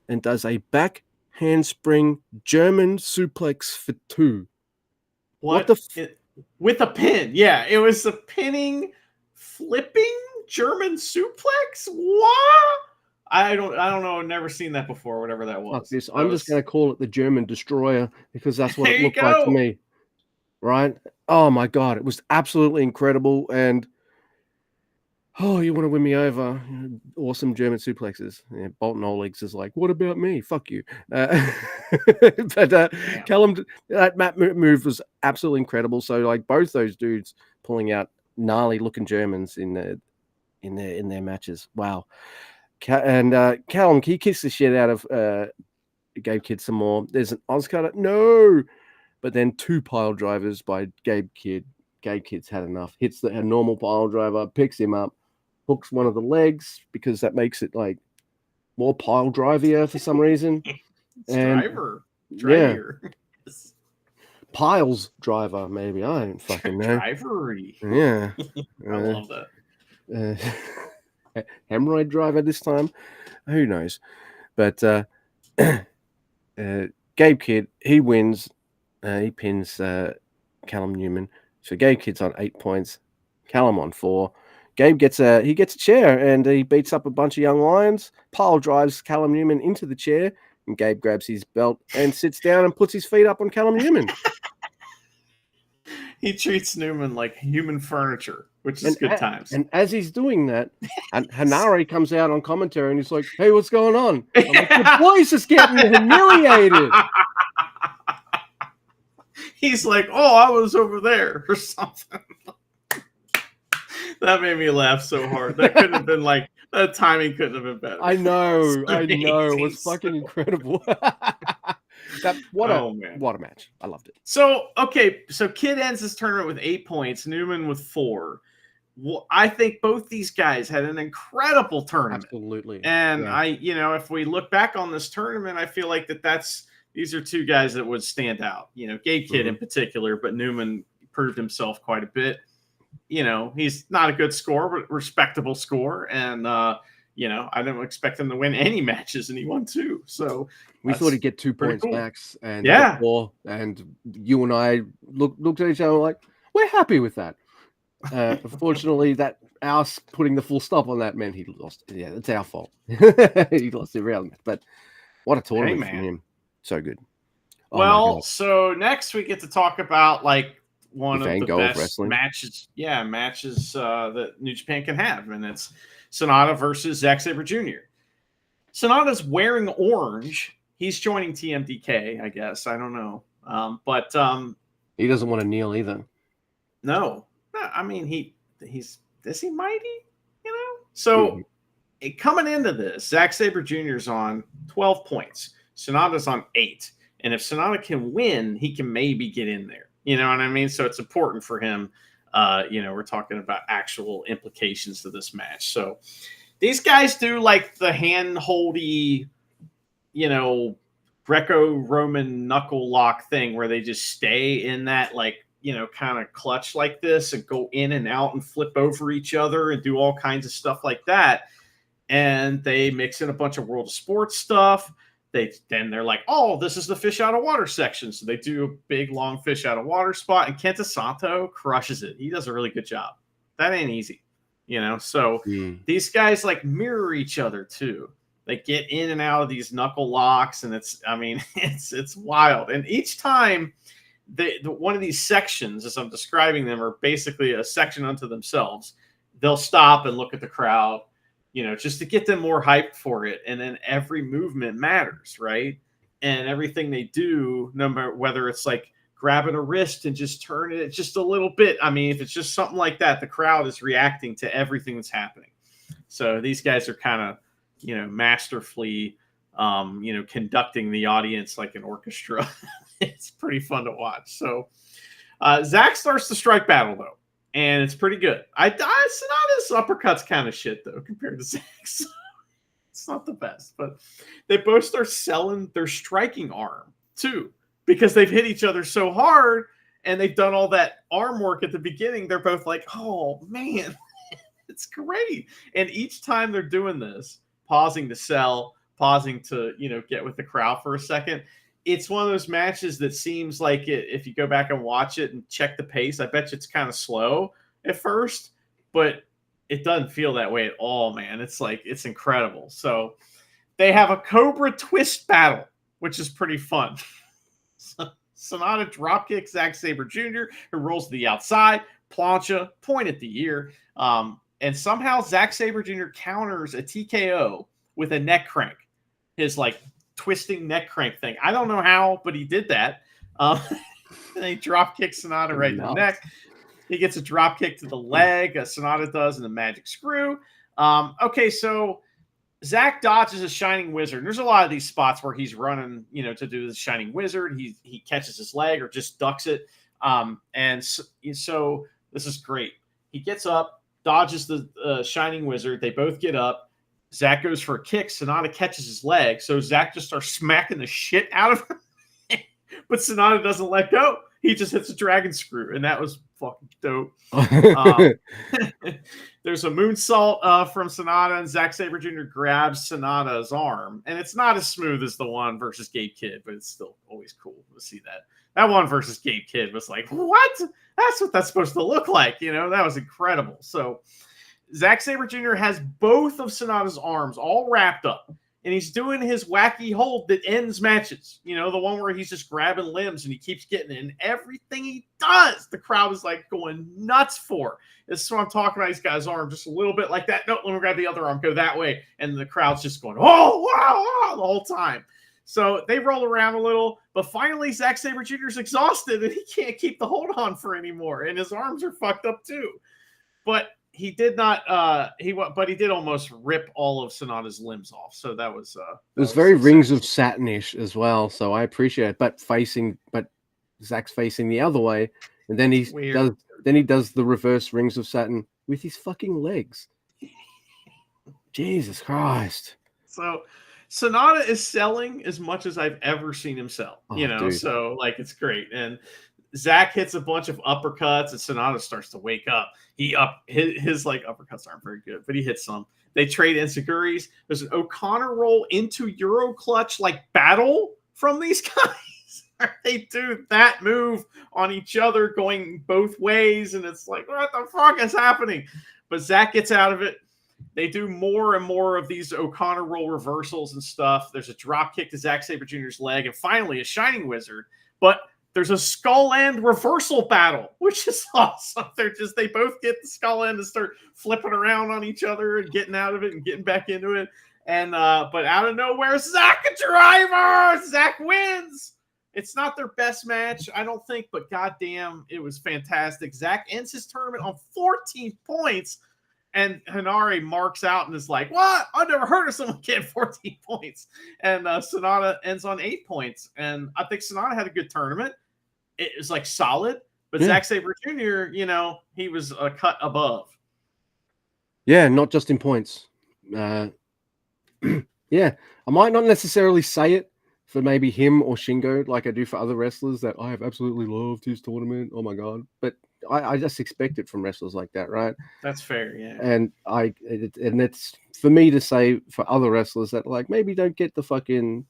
and does a back handspring German suplex for 2. What with a pin? Yeah, it was a pinning, flipping German suplex. What? I don't know. I've never seen that before. Whatever that was. Fuck this. I'm just going to call it the German Destroyer because that's what it looked like to me. Right? Oh my god, it was absolutely incredible. And you want to win me over? Awesome German suplexes. Yeah, Bolton Olegs is like, what about me? Fuck you. But Callum, that mat move was absolutely incredible. So like both those dudes pulling out gnarly looking Germans in their matches. Wow. And Callum, he kicks the shit out of Gabe Kidd some more. There's an Oz cutter. No! But then 2 pile drivers by Gabe Kidd. Gabe Kid's had enough. Hits a normal pile driver, picks him up, hooks one of the legs because that makes it like more pile drivier for some reason. Driver. Yeah. Piles driver, maybe. I don't fucking know. Drivery. Yeah. I love that. Hemorrhoid driver this time. Who knows? But Gabe Kidd, he wins. He pins Callum Newman. So Gabe Kidd's on 8 points. Callum on 4. Gabe gets a chair and he beats up a bunch of young lions. Pile drives Callum Newman into the chair, and Gabe grabs his belt and sits down and puts his feet up on Callum Newman. He treats Newman like human furniture, which is good times. And as he's doing that, Hanare comes out on commentary and he's like, "Hey, what's going on?" I'm like, "The boys is getting humiliated." He's like, "Oh, I was over there," or something. That made me laugh so hard. That couldn't have been like, the timing couldn't have been better. I know. It was fucking incredible. What a match. I loved it. So Kidd ends this tournament with 8 points, Newman with 4. Well, I think both these guys had an incredible tournament. Absolutely. And if we look back on this tournament, I feel like these are two guys that would stand out. Gabe Kidd in particular, but Newman proved himself quite a bit. He's not a good scorer, but respectable score. And, I didn't expect him to win any matches, and he won 2. So we thought he'd get 2 points max, and 4. And you and I looked at each other like, we're happy with that. Unfortunately, that us putting the full stop on that meant he lost. Yeah, it's our fault. He lost every other match. But what a tournament from him. So good. Well, so next we get to talk about one of the best matches. Yeah, matches that New Japan can have, and it's Sonata versus Zack Sabre Jr. Sonata's wearing orange. He's joining TMDK, I guess. I don't know, but he doesn't want to kneel either. No, I mean he's is he mighty? So coming into this, Zack Sabre Jr. is on 12 points. Sonata's on 8, and if Sonata can win, he can maybe get in there. You know what I mean? So it's important for him. We're talking about actual implications to this match. So these guys do like the hand-holdy, Greco-Roman knuckle lock thing where they just stay in that kind of clutch like this and go in and out and flip over each other and do all kinds of stuff like that. And they mix in a bunch of World of Sports stuff. They're like, oh, this is the fish out of water section. So they do a big, long fish out of water spot. And Kenta Sato crushes it. He does a really good job. That ain't easy, So these guys mirror each other too. They get in and out of these knuckle locks. And it's wild. And each time one of these sections, as I'm describing them, are basically a section unto themselves. They'll stop and look at the crowd, just to get them more hyped for it. And then every movement matters, right? And everything they do, no matter whether it's grabbing a wrist and just turning it just a little bit. I mean, if it's just something like that, the crowd is reacting to everything that's happening. So these guys are kind of, masterfully, conducting the audience like an orchestra. It's pretty fun to watch. So Zach starts the strike battle, though. And it's pretty good. Sonata's uppercut's kind of shit, though, compared to Zack's. It's not the best. But they both start selling their striking arm, too. Because they've hit each other so hard, and they've done all that arm work at the beginning. They're both like, oh, man, it's great. And each time they're doing this, pausing to sell, pausing to, get with the crowd for a second, it's one of those matches that seems like if you go back and watch it and check the pace, I bet you it's kind of slow at first, but it doesn't feel that way at all, man. It's incredible. So they have a Cobra twist battle, which is pretty fun. Sonata dropkicks Zack Sabre Jr., who rolls to the outside, plancha, point at the ear. And somehow Zack Sabre Jr. counters a TKO with a neck crank. His twisting neck crank thing. I don't know how, but he did that. And he drop kicks Sonata right in the neck. He gets a drop kick to the leg. Sonata does in the magic screw. So Zach dodges a Shining Wizard. There's a lot of these spots where he's running, to do the Shining Wizard. He catches his leg or just ducks it. And so This is great. He gets up, dodges the Shining Wizard. They both get up. Zack goes for a kick. Sonata catches his leg. So Zack just starts smacking the shit out of him. But Sonata doesn't let go. He just hits a dragon screw. And that was fucking dope. There's a moonsault from Sonata, and Zack Sabre Jr. grabs Sonata's arm. And it's not as smooth as the one versus Gabe Kidd, but it's still always cool to see that. That one versus Gabe Kidd was like, what? That's what that's supposed to look like. You know, that was incredible. So Zack Sabre Jr. has both of Sonata's arms all wrapped up, and he's doing his wacky hold that ends matches. You know, the one where he's just grabbing limbs and he keeps getting it. And everything he does, the crowd is like going nuts for. This is what I'm talking about. He's got his arm just a little bit like that. No, let me grab the other arm, go that way. And the crowd's just going, oh, wow, the whole time. So they roll around a little, but finally Zack Sabre Jr. is exhausted and he can't keep the hold on for anymore, and his arms are fucked up too. But he did not. But he did almost rip all of Sonata's limbs off. So that was. It was very Rings of Saturn-ish as well. So I appreciate it. But Zack's facing the other way, and then he does the reverse Rings of Saturn with his fucking legs. Jesus Christ! So Sonata is selling as much as I've ever seen him sell, dude. So like it's great. And Zack hits a bunch of uppercuts and Sonata starts to wake up. His like uppercuts aren't very good, but he hits some. They trade enziguris. There's an O'Connor roll into Euro clutch like battle from these guys. They do that move on each other going both ways, and it's like, what the fuck is happening? But Zack gets out of it. They do more and more of these O'Connor roll reversals and stuff. There's a drop kick to Zack Sabre Jr.'s leg, and finally a Shining Wizard. But there's a skull end reversal battle, which is awesome. They both get the skull end and start flipping around on each other and getting out of it and getting back into it. And but out of nowhere, Zack Driver! Zack wins. It's not their best match, I don't think, but goddamn, it was fantastic. Zack ends his tournament on 14 points. And Henare marks out and is like, what? I've never heard of someone getting 14 points. And Sonata ends on 8 points. And I think Sonata had a good tournament. It was like solid. But Zack Sabre Jr., he was a cut above. Yeah, not just in points. Yeah, I might not necessarily say it for maybe him or Shingo like I do for other wrestlers that I have absolutely loved his tournament. Oh, my God. But I just expect it from wrestlers like that, right? That's fair, yeah. And it's for me to say for other wrestlers that like maybe don't get the fucking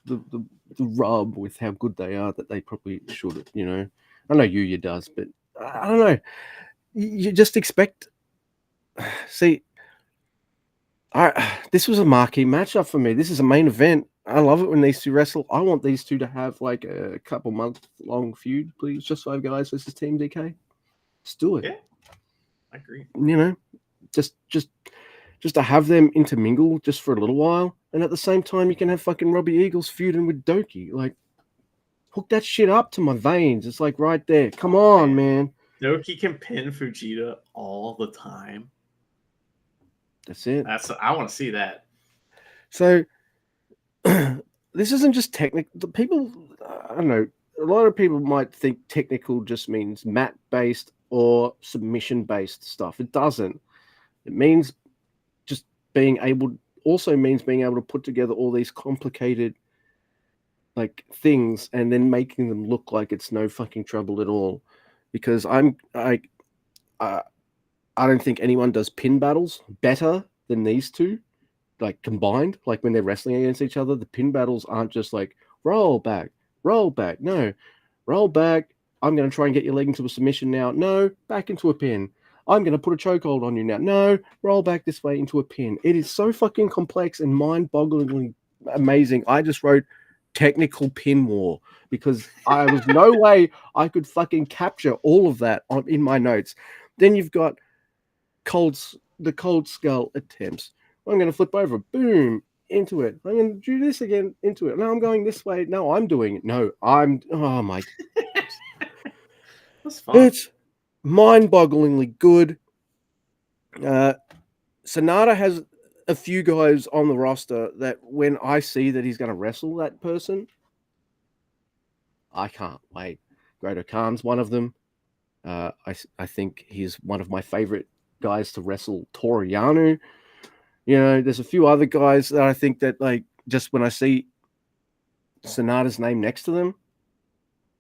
the rub with how good they are that they probably should. I know Yuya does, but I don't know. You just expect. See, this was a marquee matchup for me. This is a main event. I love it when these two wrestle. I want these two to have like a couple month long feud, please. Just 5 guys versus Team DK. Let's do it. Yeah, I agree. Just to have them intermingle just for a little while, and at the same time you can have fucking Robbie Eagles feuding with Doki. Like, hook that shit up to my veins. It's like right there. Come on, man. Doki can pin Fujita all the time. That's it. I want to see that. So. This isn't just technical. People, I don't know, a lot of people might think technical just means mat-based or submission-based stuff. It doesn't. It means just being able to put together all these complicated like things and then making them look like it's no fucking trouble at all. Because I don't think anyone does pin battles better than these two. Like combined, like when they're wrestling against each other, the pin battles aren't just like roll back. No, roll back. I'm going to try and get your leg into a submission now. No, back into a pin. I'm going to put a chokehold on you now. No, roll back this way into a pin. It is so fucking complex and mind-bogglingly amazing. I just wrote technical pin war because I was no way I could fucking capture all of that in my notes. Then you've got the cold skull attempts. I'm going to flip over, boom, into it. I'm going to do this again, into it. No, I'm going this way. No, I'm doing it. No, oh my. That's fun. It's mind-bogglingly good. Sonata has a few guys on the roster that when I see that he's going to wrestle that person, I can't wait. Great Khan's one of them. I think he's one of my favorite guys to wrestle. Toru Yano. You know, there's a few other guys that I think that, like, just when I see Sonata's name next to them,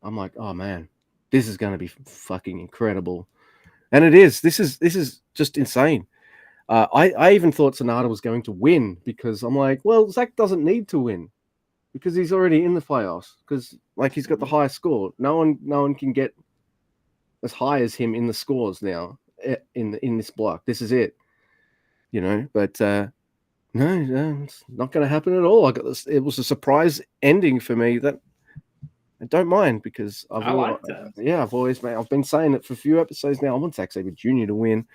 I'm like, oh man, this is going to be fucking incredible. And it is. This is just insane. I even thought Sonata was going to win because I'm like, well, Zach doesn't need to win because he's already in the playoffs because, like, he's got the highest score. No one can get as high as him in the scores now in this block. This is it, you know. But no, it's not going to happen at all. I got this. It was a surprise ending for me that I don't mind because I like that. I've been saying it for a few episodes now. I want Zack Sabre Jr. to win.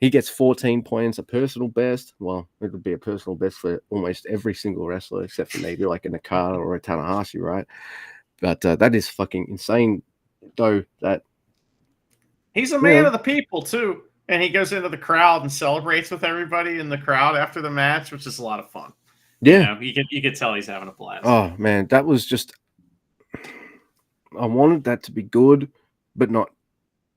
He gets 14 points, a personal best. Well, it would be a personal best for almost every single wrestler except for maybe like a Nakata or a Tanahashi, right? But that is fucking insane, though. That he's a man of the people too, and he goes into the crowd and celebrates with everybody in the crowd after the match, which is a lot of fun. Yeah, you could tell he's having a blast. Oh man, that was just. I wanted that to be good, but not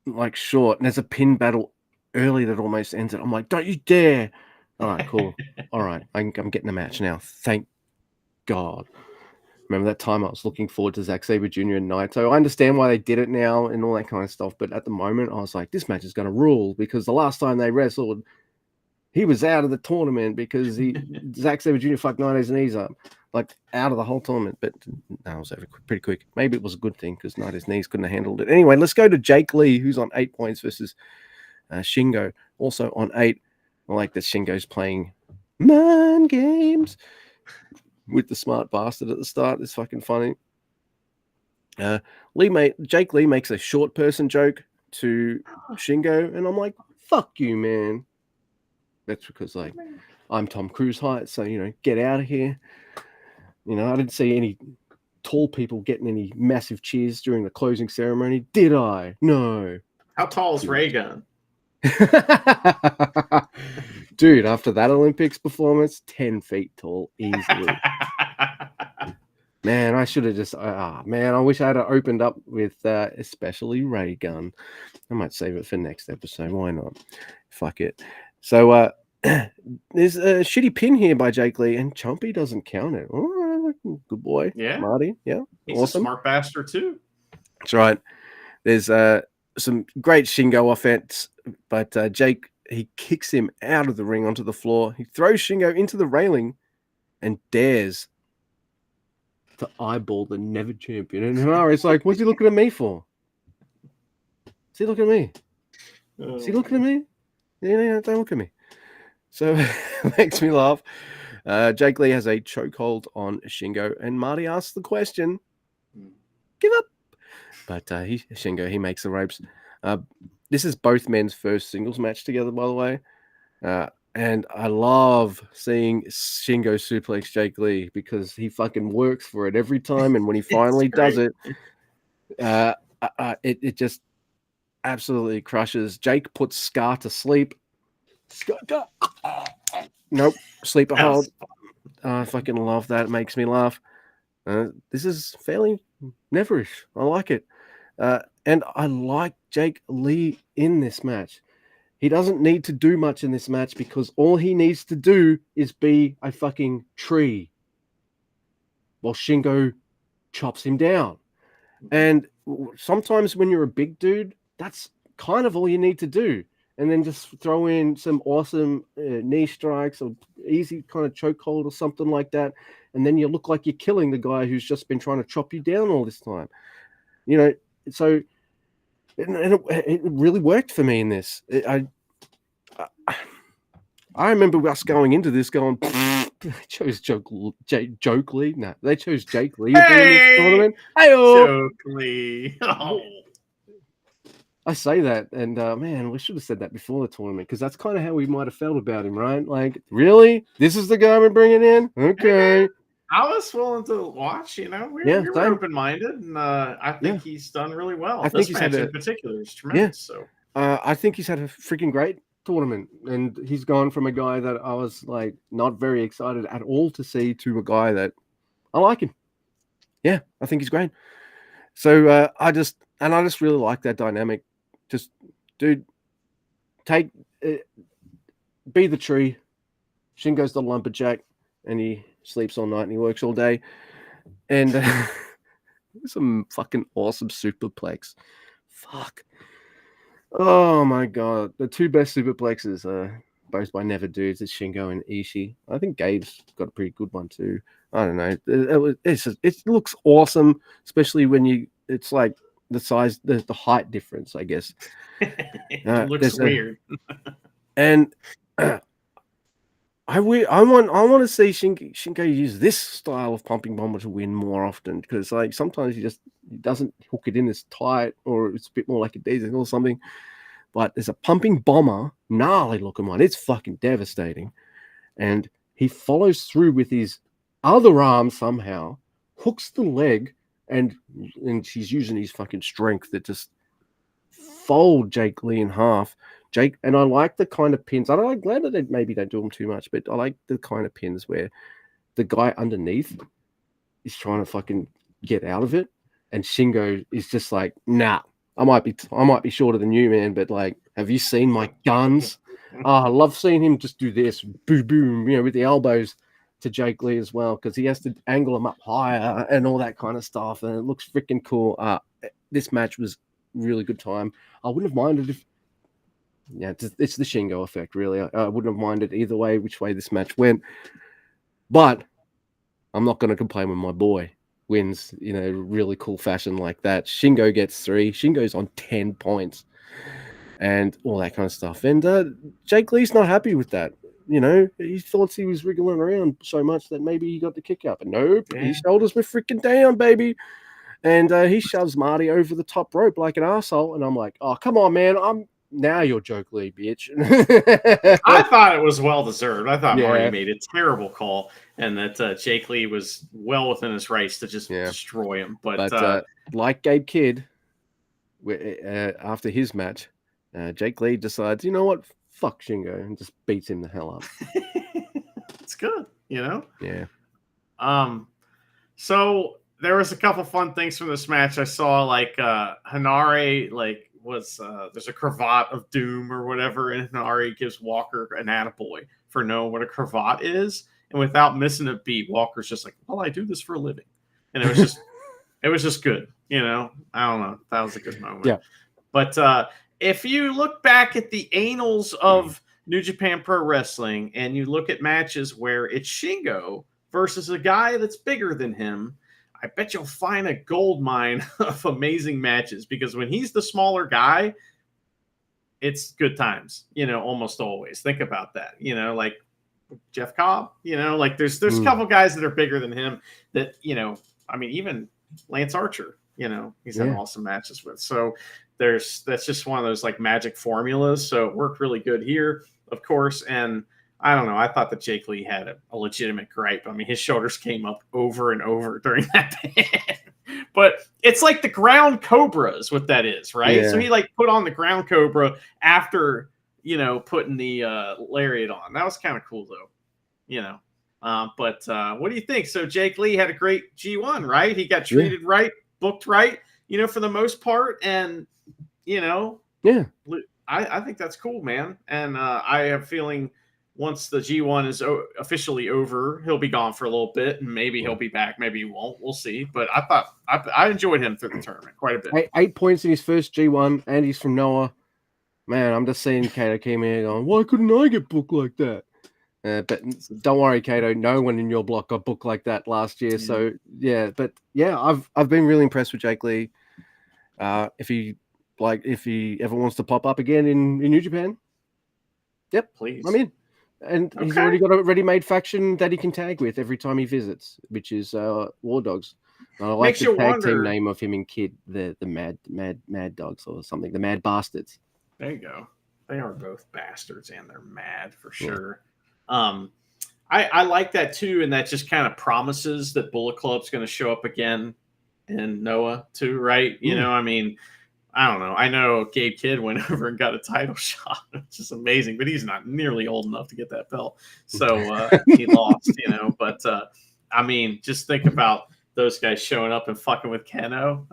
like short. And there's a pin battle early that almost ends it. I'm like, don't you dare! All right, cool. All right, I'm getting the match now. Thank God. Remember that time I was looking forward to Zack Sabre Jr. and Naito. I understand why they did it now and all that kind of stuff, but at the moment I was like, this match is going to rule because the last time they wrestled, he was out of the tournament because Zack Sabre Jr. fucked Naito's knees up, like out of the whole tournament. But no, it was over pretty quick. Maybe it was a good thing because Naito's knees couldn't have handled it. Anyway, let's go to Jake Lee, who's on 8 points versus Shingo, also on 8. I like that Shingo's playing mind games with the smart bastard at the start. It's fucking funny. Jake Lee makes a short person joke to Shingo, and I'm like, fuck you, man. That's because, like, I'm Tom Cruise height, so, you know, get out of here. You know, I didn't see any tall people getting any massive cheers during the closing ceremony, did I? No. How tall is Ray Gun? Dude, after that Olympics performance, 10 feet tall, easily. Man, I should have just, man, I wish I had opened up with especially Ray Gun. I might save it for next episode. Why not? Fuck it. So, there's a shitty pin here by Jake Lee, and Chompy doesn't count it. All right, good boy. Yeah. Marty, yeah. He's awesome. a smart bastard, too. That's right. There's some great Shingo offense, but Jake, he kicks him out of the ring onto the floor. He throws Shingo into the railing and dares to eyeball the never champion. And Hanari's like, what's he looking at me for? Is he looking at me? Is he looking at me? Yeah, don't look at me. So it makes me laugh. Jake Lee has a chokehold on Shingo, and Marty asks the question, give up. But Shingo, he makes the ropes. This is both men's first singles match together, by the way. And I love seeing Shingo suplex Jake Lee because he fucking works for it every time. And when he finally does it, it just absolutely crushes. Jake puts Scar to sleep. Nope, sleeper hold. I fucking love that. It makes me laugh. This is fairly neverish. I like it. And I like Jake Lee in this match. He doesn't need to do much in this match because all he needs to do is be a fucking tree while Shingo chops him down. And sometimes when you're a big dude, that's kind of all you need to do. And then just throw in some awesome knee strikes or easy kind of chokehold or something like that. And then you look like you're killing the guy who's just been trying to chop you down all this time. You know, so it really worked for me in this. I remember us going into this going, they chose Joke Lee. No, they chose Jake Lee. Hey! Joke Lee. Oh. I say that, and man, we should have said that before the tournament because that's kind of how we might have felt about him, right? Like, really? This is the guy we're bringing in? Okay. I was willing to watch, you know. We were open-minded, and I think he's done really well. This match in particular is tremendous. Yeah. So I think he's had a freaking great tournament, and he's gone from a guy that I was like not very excited at all to see to a guy that I like him. Yeah, I think he's great. So I just really like that dynamic just, dude, take, be the tree. Shingo's the lumberjack, and he sleeps all night and he works all day. And some fucking awesome superplex. Fuck. Oh my god. The two best superplexes are both by Never Dudes. It's Shingo and Ishii. I think Gabe's got a pretty good one too. I don't know. It looks awesome, especially when it's like the size, the height difference, I guess. It looks weird. And I want to see Shingo use this style of pumping bomber to win more often, because like sometimes he doesn't hook it in as tight, or it's a bit more like a diesel or something. But there's a pumping bomber, gnarly looking one. It's fucking devastating, and he follows through with his other arm somehow, hooks the leg, and he's using his fucking strength to just fold Jake Lee in half. And I like the kind of pins. I'm glad that maybe they do them too much, but I like the kind of pins where the guy underneath is trying to fucking get out of it, and Shingo is just like, nah, I might be shorter than you, man, but like, have you seen my guns? I love seeing him just do this, boom, boom, with the elbows to Jake Lee as well, because he has to angle him up higher and all that kind of stuff, and it looks freaking cool. This match was really good time. I wouldn't have minded if, it's the Shingo effect, really. I wouldn't have minded either way, which way this match went, but I'm not going to complain when my boy wins in a really cool fashion like that. Shingo gets 3. Shingo's on 10 points and all that kind of stuff. And Jake Lee's not happy with that. He thought he was wriggling around so much that maybe he got the kick out. But nope, his shoulders were freaking down, baby. And he shoves Marty over the top rope like an arsehole. And I'm like, oh, come on, man. Now you're Jake Lee, bitch. I thought it was well-deserved. I thought Marty made a terrible call, and that Jake Lee was well within his rights to just destroy him. But like Gabe Kidd, after his match, Jake Lee decides, you know what? Fuck Shingo, and just beats him the hell up. It's good, Yeah. So there was a couple fun things from this match. I saw like Hanare there's a cravat of doom or whatever, and Hanare gives Walker an attaboy for knowing what a cravat is, and without missing a beat, Walker's just like, well, I do this for a living, and it was just good. I don't know, that was a good moment. Yeah. But if you look back at the annals of New Japan Pro Wrestling and you look at matches where it's Shingo versus a guy that's bigger than him, I bet you'll find a gold mine of amazing matches, because when he's the smaller guy, it's good times, almost always. Think about that, like Jeff Cobb, there's a couple guys that are bigger than him that, even Lance Archer, he's had awesome matches with. So that's just one of those like magic formulas. So it worked really good here, of course. And I don't know, I thought that Jake Lee had a legitimate gripe. I mean, his shoulders came up over and over during that bit. But it's like the ground cobra is what that is, right? Yeah. So he like put on the ground cobra after, putting the lariat on. That was kind of cool though, But what do you think? So Jake Lee had a great G1, right? He got treated right, booked right, for the most part. And, I think that's cool, man. And I have a feeling once the G1 is officially over, he'll be gone for a little bit, and maybe he'll be back, maybe he won't. We'll see. But I thought I enjoyed him through the tournament quite a bit. 8 points in his first G1, and he's from Noah. Man, I'm just seeing Kato came in going, why couldn't I get booked like that? But don't worry, Kato. No one in your block got booked like that last year. So I've been really impressed with Jake Lee. If he ever wants to pop up again in New Japan, please. I'm in. And he's already got a ready-made faction that he can tag with every time he visits, which is War Dogs. I like the tag team name of him and Kid, the Mad Dogs or something, the Mad Bastards. There you go. They are both bastards, and they're mad for sure. Yeah. I like that too, and that just kind of promises that Bullet Club's going to show up again in Noah too, right? I mean, I don't know. I know Gabe Kidd went over and got a title shot, which is amazing, but he's not nearly old enough to get that belt. So he lost, But I mean, just think about those guys showing up and fucking with Keno.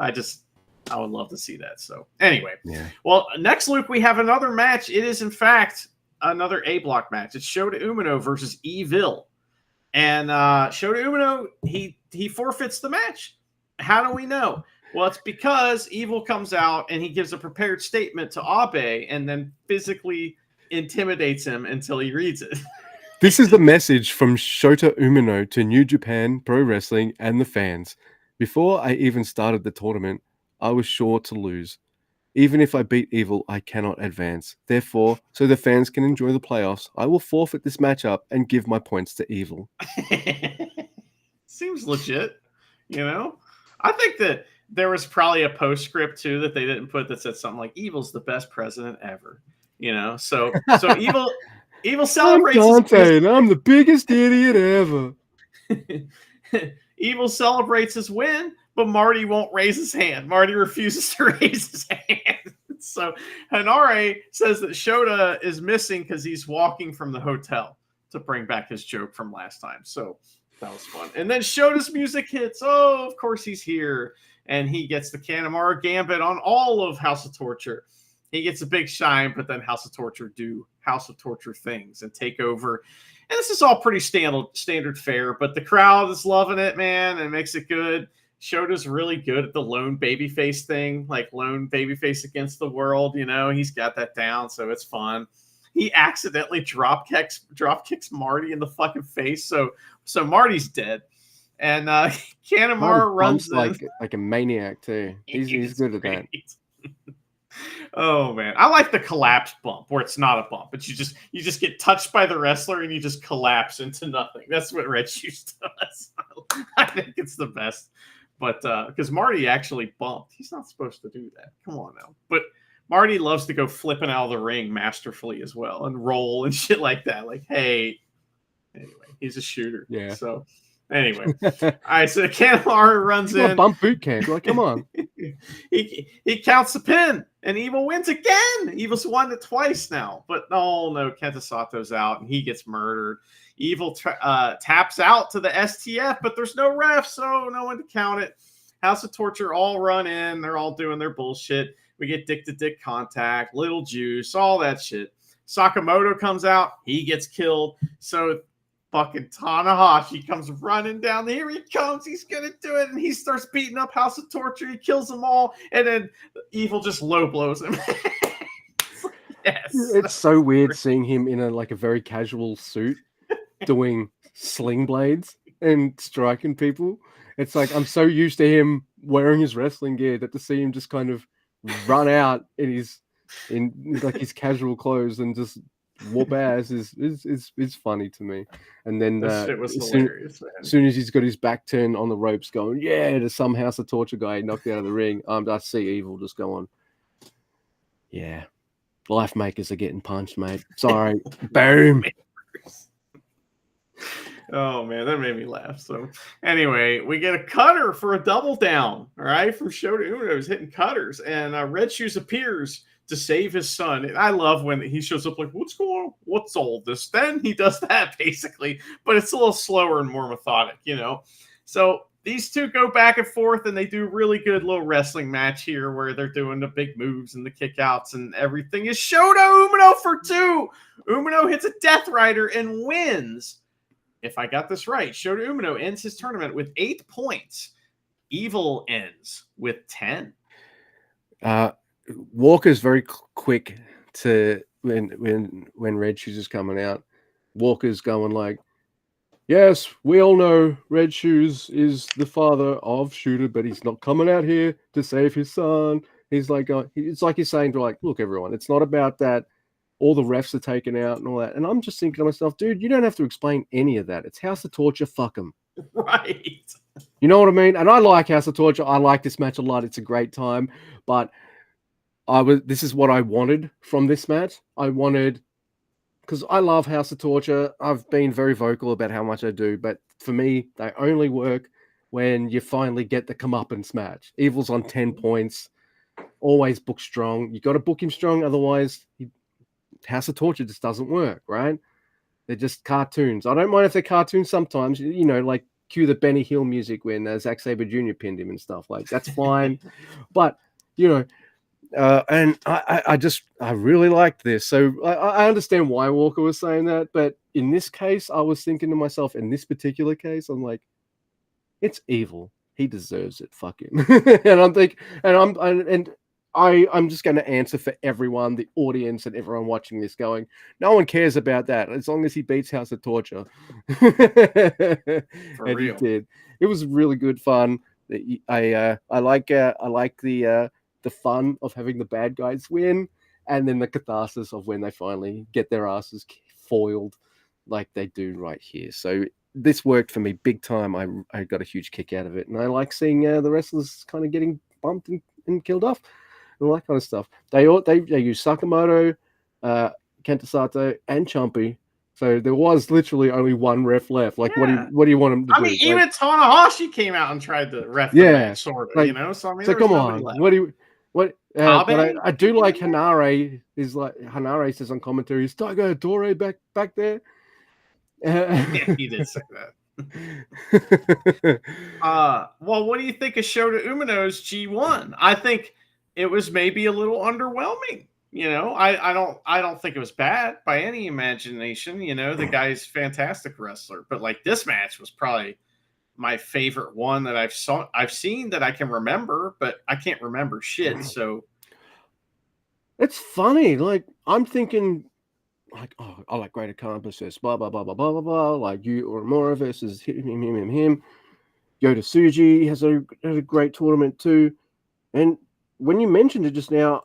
I would love to see that. So anyway, Yeah. well, next, Luke, we have another match. It is in fact another A block match. It's Shota Umino versus Evil. And Shota Umino, he forfeits the match. How do we know? Well, it's because Evil comes out and he gives a prepared statement to Abe and then physically intimidates him until he reads it. This is the message from Shota Umino to New Japan Pro Wrestling and the fans. Before I even started the tournament, I was sure to lose. Even if I beat Evil, I cannot advance. Therefore, so the fans can enjoy the playoffs, I will forfeit this matchup and give my points to Evil. Seems legit, you know? I think that there was probably a postscript too that they didn't put that said something like "Evil's the best president ever," you know. So Evil celebrates. I'm Dante, and I'm the biggest idiot ever. Evil celebrates his win, but Marty won't raise his hand. Marty refuses to raise his hand. So Hanare says that Shota is missing because he's walking from the hotel to bring back his joke from last time. So that was fun. And then Shota's music hits. Oh, of course he's here. And he gets the Kanemaru Gambit on all of House of Torture. He gets a big shine, but then House of Torture do House of Torture things and take over. And this is all pretty standard fare, but the crowd is loving it, man, and makes it good. Shota's really good at the lone babyface thing, like lone babyface against the world. You know, he's got that down, so it's fun. He accidentally drop kicks Marty in the fucking face, so Marty's dead. And Kanemaru runs like a maniac too. He's good at that. Oh man, I like the collapse bump where it's not a bump, but you just get touched by the wrestler and you just collapse into nothing. That's what Red Shoes does. I think it's the best. But because Marty actually bumped, he's not supposed to do that. Come on now. But Marty loves to go flipping out of the ring masterfully as well and roll and shit like that. Like, hey, anyway, he's a shooter. Yeah. So anyway, all right. So Kanemaru runs in. Bump boot camp. Like, come on. he counts the pin, and Evil wins again. Evil's won it twice now, but no, Kenta Sato's out, and he gets murdered. Evil taps out to the STF, but there's no ref, so no one to count it. House of Torture all run in. They're all doing their bullshit. We get dick-to-dick contact, little juice, all that shit. Sakamoto comes out. He gets killed. So fucking Tanahashi comes running down. Here he comes. He's going to do it. And he starts beating up House of Torture. He kills them all. And then Evil just low blows him. Yes. It's so weird seeing him in a very casual suit doing sling blades and striking people. It's like I'm so used to him wearing his wrestling gear that to see him just kind of run out in his casual clothes and just whoop ass is funny to me. And then it was hilarious, man. As soon as he's got his back turned on the ropes going, yeah, to some House of Torture guy knocked out of the ring, I see Evil just going, yeah, life makers are getting punched, mate. Sorry. Boom. Oh man, that made me laugh. So anyway, we get a cutter for a double down, all right, from Shota Umino. He's hitting cutters, and Red Shoes appears to save his son. And I love when he shows up like, what's going on? What's all this? Then he does that basically, but it's a little slower and more methodic, you know. So these two go back and forth, and they do a really good little wrestling match here where they're doing the big moves and the kickouts and everything. Is Shota Umino for two. Umino hits a Death Rider and wins. If I got this right, Shota Umino ends his tournament with 8 points. Evil ends with 10. Walker's very quick to when Red Shoes is coming out. Walker's going like, yes, we all know Red Shoes is the father of Shooter, but he's not coming out here to save his son. He's like, it's like he's saying to like, look, everyone, it's not about that. All the refs are taken out and all that. And I'm just thinking to myself, dude, you don't have to explain any of that. It's House of Torture. Fuck them. Right. You know what I mean? And I like House of Torture. I like this match a lot. It's a great time. But this is what I wanted from this match. Because I love House of Torture. I've been very vocal about how much I do. But for me, they only work when you finally get the comeuppance match. Evil's on 10 points. Always book strong. You got to book him strong. Otherwise, House of Torture just doesn't work, right? They're just cartoons. I don't mind if they're cartoons sometimes, you know, like cue the Benny Hill music when Zack Sabre Jr. pinned him and stuff like that's fine. But you know. And I really liked this. So I understand why Walker was saying that, but in this case, I was thinking to myself, in this particular case, I'm like, it's evil. He deserves it. Fuck him. And I'm thinking, I'm just going to answer for everyone, the audience, and everyone watching this, going, no one cares about that as long as he beats House of Torture. For And he real. did. It was really good fun. I like the fun of having the bad guys win, and then the catharsis of when they finally get their asses foiled, like they do right here. So this worked for me big time. I got a huge kick out of it, and I like seeing the wrestlers kind of getting bumped and killed off, and all that kind of stuff. They use Sakamoto, Kenta Sato, and Chumpy. So there was literally only one ref left. Like, Yeah. what do you want him to I do? mean, even Tanahashi came out and tried to ref the match, sort of, like, you know. So I mean, so there was come nobody on, left. what do you what? But Abe, I do like Hanare. Is like Hanare says on commentary, "Is Tiger Dore back there?" Yeah, he did say that. Well, what do you think of Shota Umino's G1? I think it was maybe a little underwhelming. You know, I don't think it was bad by any imagination. You know, the guy's a fantastic wrestler, but like this match was probably my favorite one that I've seen that I can remember, but I can't remember shit. So It's funny. Like, I'm thinking, like, oh, I like Greater Khan versus blah blah blah blah blah blah blah. Like, you or Mora versus him. Yota Tsuji has a great tournament too. And when you mentioned it just now,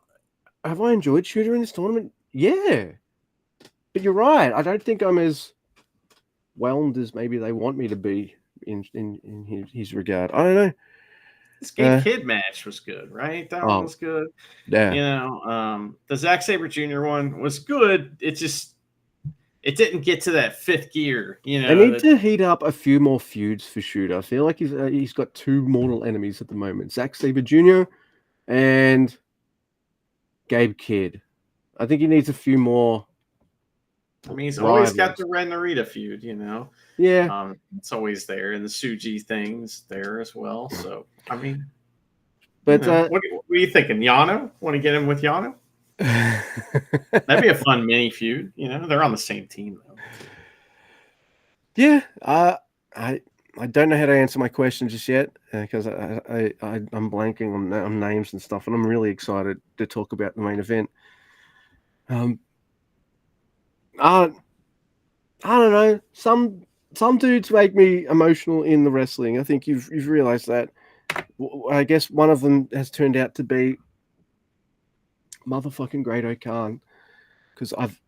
have I enjoyed Shooter in this tournament? Yeah. But you're right. I don't think I'm as whelmed as maybe they want me to be in his regard. I don't know. this Gabe Kid match was good, right? That one was good. Yeah. You know, the Zack Sabre Jr. one was good. It didn't get to that fifth gear. You know, They need to heat up a few more feuds for Shooter. I feel like he's got two mortal enemies at the moment: Zack Sabre Jr. and Gabe Kidd. I think he needs a few more. I mean, he's always got the Ren Narita feud, you know. Yeah, it's always there, and the Suji things there as well. So, I mean, but you know, what are you thinking? Yano? Want to get him with Yano? That'd be a fun mini feud. You know, they're on the same team though. Yeah, I don't know how to answer my question just yet because I'm blanking on names and stuff, and I'm really excited to talk about the main event. I don't know. Some dudes make me emotional in the wrestling. I think you've realized that. I guess one of them has turned out to be motherfucking Great Khan, because I've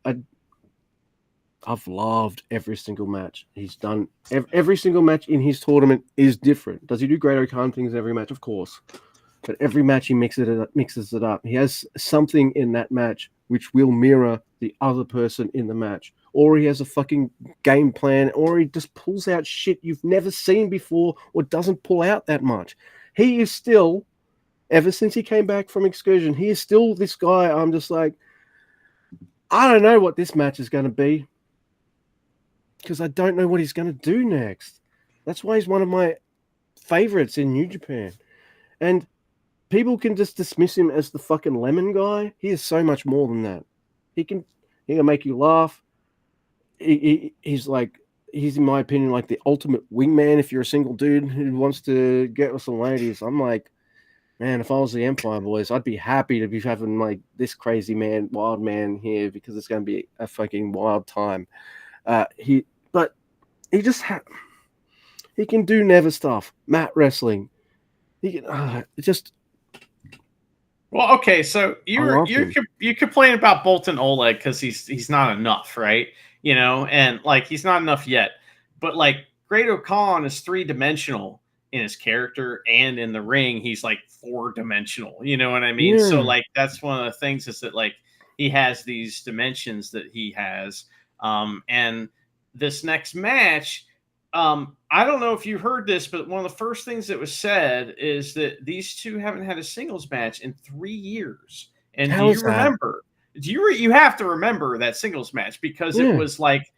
loved every single match he's done. Every single match in his tournament is different. Does he do Great Khan things every match? Of course. But every match he mixes it up. He has something in that match which will mirror the other person in the match. Or he has a fucking game plan, or he just pulls out shit you've never seen before, or doesn't pull out that much. He is still, ever since he came back from Excursion, he is still this guy. I'm just like, I don't know what this match is going to be, because I don't know what he's going to do next. That's why he's one of my favorites in New Japan. And people can just dismiss him as the fucking lemon guy. He is so much more than that. He can make you laugh. He's in my opinion like the ultimate wingman if you're a single dude who wants to get with some ladies. I'm like, man, if I was the Empire Boys, I'd be happy to be having like this crazy man, wild man here, because it's going to be a fucking wild time. He can do never stuff, mat wrestling. He can just. Well, okay, so you complain about Bolton Oleg because he's not enough, right? You know, and like he's not enough yet. But like Great Khan is 3-dimensional in his character, and in the ring he's like 4-dimensional. You know what I mean? Yeah. So like that's one of the things is that like he has these dimensions that he has. And this next match, I don't know if you heard this, but one of the first things that was said is that these two haven't had a singles match in 3 years. And How do is you that? remember? You have to remember that singles match because it was like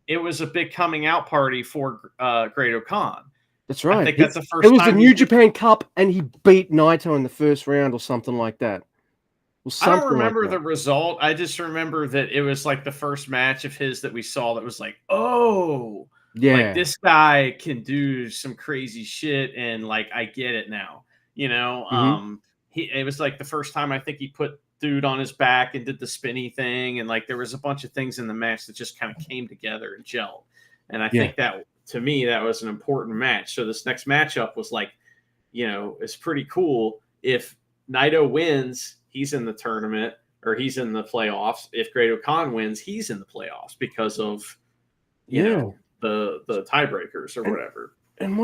it was a big coming out party for Great Khan. That's I right. think that's the It first was the time New Japan Cup, and he beat Naito in the first round or something like that. Or I don't something like remember that. the result. I just remember that it was like the first match of his that we saw that was like, oh, like Yeah. this guy can do some crazy shit, and like I get it now. You know, it was like the first time I think he put dude on his back and did the spinny thing, and like there was a bunch of things in the match that just kind of came together and gelled. And I think that to me that was an important match. So this next matchup was like, you know, it's pretty cool. If Naito wins, he's in the tournament or he's in the playoffs. If Great Khan wins, he's in the playoffs because of, you know, the tiebreakers or whatever. And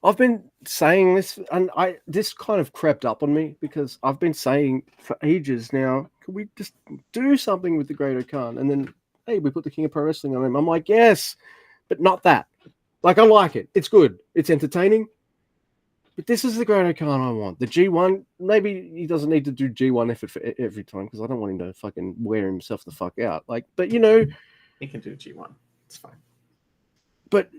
I've been saying this, and this kind of crept up on me because I've been saying for ages now, can we just do something with the Great Khan? And then, hey, we put the King of Pro Wrestling on him. I'm like, yes, but not that. Like, I like it. It's good. It's entertaining. But this is the Great Khan I want. The G1, maybe he doesn't need to do G1 effort for every time because I don't want him to fucking wear himself the fuck out. Like, but you know, he can do G1. It's fine. But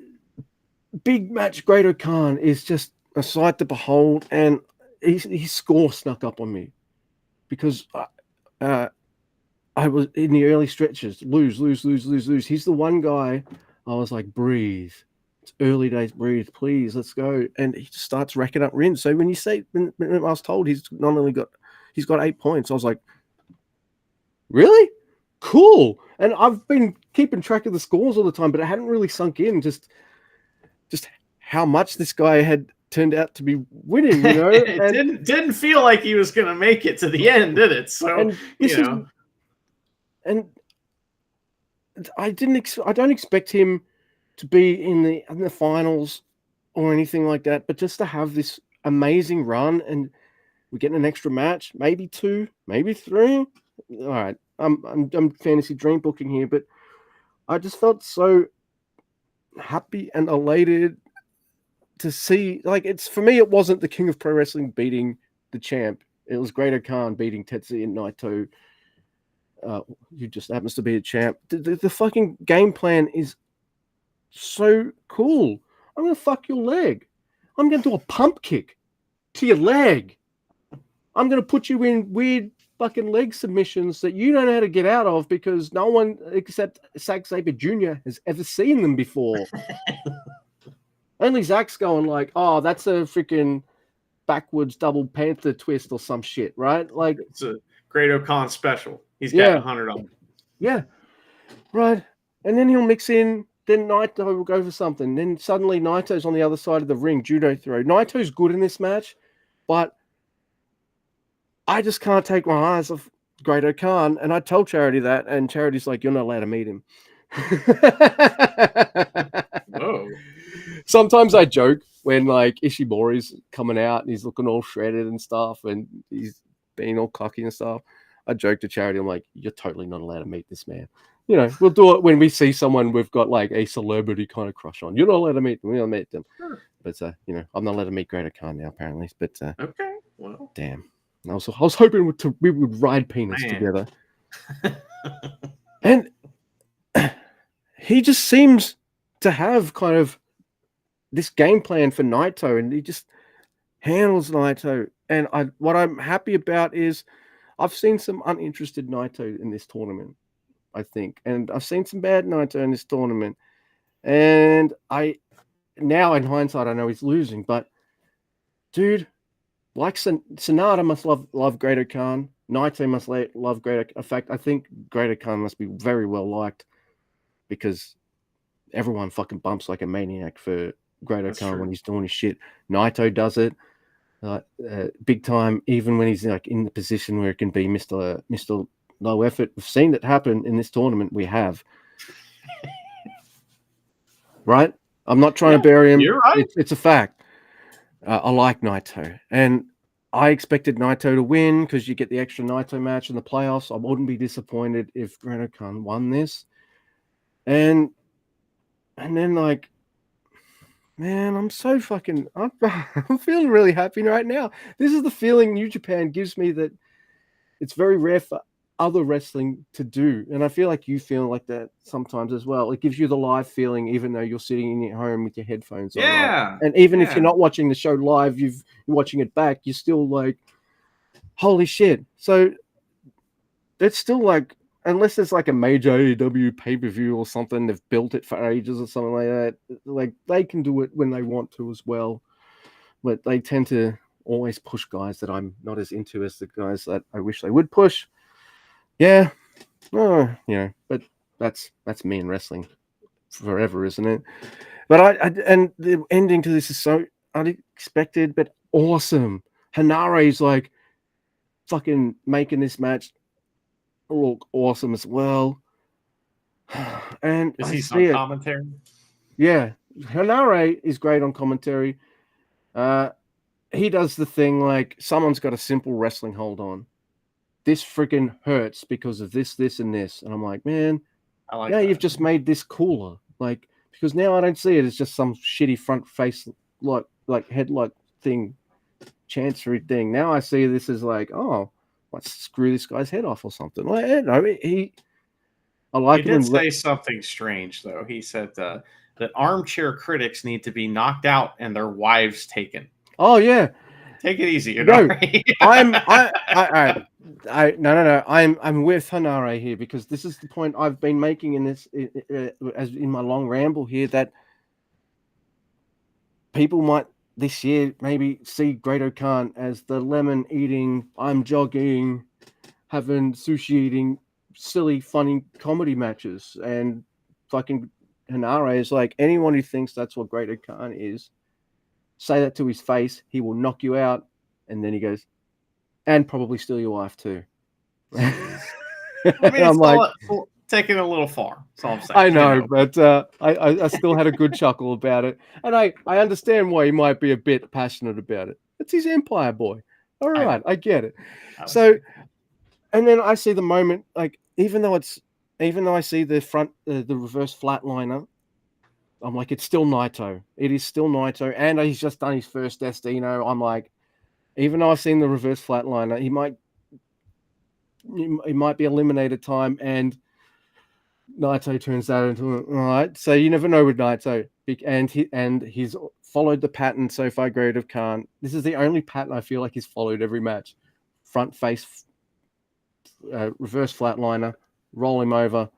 big match Great Khan is just a sight to behold, and his score snuck up on me because I was in the early stretches, lose. He's the one guy I was like, breathe. It's early days, breathe, please, let's go. And he just starts racking up wins. So when you say, when I was told he's got 8 points, I was like, really? Cool. And I've been keeping track of the scores all the time, but it hadn't really sunk in just how much this guy had turned out to be winning, you know. It didn't feel like he was going to make it to the end, did it? So, you know. And I don't expect him to be in the finals or anything like that, but just to have this amazing run, and we're getting an extra match, maybe 2, maybe 3. All right, I'm fantasy dream booking here, but I just felt so happy and elated to see. Like, it's for me, it wasn't the King of Pro Wrestling beating the champ. It was Great Khan beating Tetsuya Naito, who just happens to be a champ. The fucking game plan is so cool. I'm gonna fuck your leg. I'm gonna do a pump kick to your leg. I'm gonna put you in weird fucking leg submissions that you don't know how to get out of because no one except Zack Sabre Jr. has ever seen them before. Only Zach's going like, oh, that's a freaking backwards double panther twist or some shit, right? Like, it's a Great Khan special. He's got 100 on. Yeah, right. And then he'll mix in. Then Naito will go for something. Then suddenly Naito's on the other side of the ring, judo throw. Naito's good in this match, but I just can't take my eyes off Great Khan. And I told Charity that, and Charity's like, you're not allowed to meet him. Whoa. Sometimes I joke when like Ishimori's coming out and he's looking all shredded and stuff, and he's being all cocky and stuff. I joke to Charity, I'm like, you're totally not allowed to meet this man. You know, we'll do it when we see someone we've got like a celebrity kind of crush on. You're not allowed to meet them. We don't meet them. Sure. But you know, I'm not allowed to meet Great Khan now, apparently. But okay, well, damn. I was hoping we would ride penis together. And he just seems to have kind of this game plan for Naito, and he just handles Naito. And what I'm happy about is I've seen some uninterested Naito in this tournament, I think. And I've seen some bad Naito in this tournament. And now in hindsight, I know he's losing. But, dude, like Sonata must love Great Khan. Naito must love Great. In fact, I think Great Khan must be very well liked because everyone fucking bumps like a maniac for Great Khan when he's doing his shit. Naito does it. Big time, even when he's like in the position where it can be Mr. Low Effort. We've seen it happen in this tournament. We have, right? I'm not trying to bury him. You're right. It's a fact. I like Naito, and I expected Naito to win because you get the extra Naito match in the playoffs. I wouldn't be disappointed if Great Khan won this, and then like, man, I'm so fucking. I'm feeling really happy right now. This is the feeling New Japan gives me that it's very rare for other wrestling to do. And I feel like you feel like that sometimes as well. It gives you the live feeling, even though you're sitting in your home with your headphones on, right? Yeah. And even if Yeah. you're not watching the show live, you're watching it back, you're still like, holy shit. So it's still like, unless it's like a major AEW pay-per-view or something, they've built it for ages or something like that, like they can do it when they want to as well. But they tend to always push guys that I'm not as into as the guys that I wish they would push. Yeah. But that's me in wrestling forever, isn't it? But I and the ending to this is so unexpected but awesome. Hanare's like fucking making this match look awesome as well. And Is I he see on it. commentary? Yeah. Hanare is great on commentary. He does the thing like someone's got a simple wrestling hold on. This freaking hurts because of this, this, and this. And I'm like, man, I like now that. you've just made this cooler. Like, because now I don't see it as just some shitty front face like headlock thing, chancery thing. Now I see this as like, oh, let's screw this guy's head off or something. Like, I like He him did in say something strange, though. He said that armchair critics need to be knocked out and their wives taken. Oh yeah, take it easy. You're no, not right. no. I'm with Hanare here because this is the point I've been making in this, as in my long ramble here, that people might this year maybe see Great Khan as the lemon eating, I'm jogging, having sushi eating, silly, funny comedy matches. And fucking Hanare is like, anyone who thinks that's what Great Khan is, say that to his face, he will knock you out. And then he goes, and probably steal your wife too. I mean, I'm like, taking it a little far. That's all I'm saying. I know, but I still had a good chuckle about it, and I understand why he might be a bit passionate about it. It's his empire, boy. All right, I get it. So, and then I see the moment, like even though I see the front, the reverse flatliner, I'm like, it's still Naito. It is still Naito, and he's just done his first Destino. I'm like, even though I've seen the reverse flatliner, he might be eliminated time, and Naito turns that into all right. So you never know with Naito, and he's followed the pattern so far. Great of Khan. This is the only pattern I feel like he's followed every match: front face, reverse flatliner, roll him over,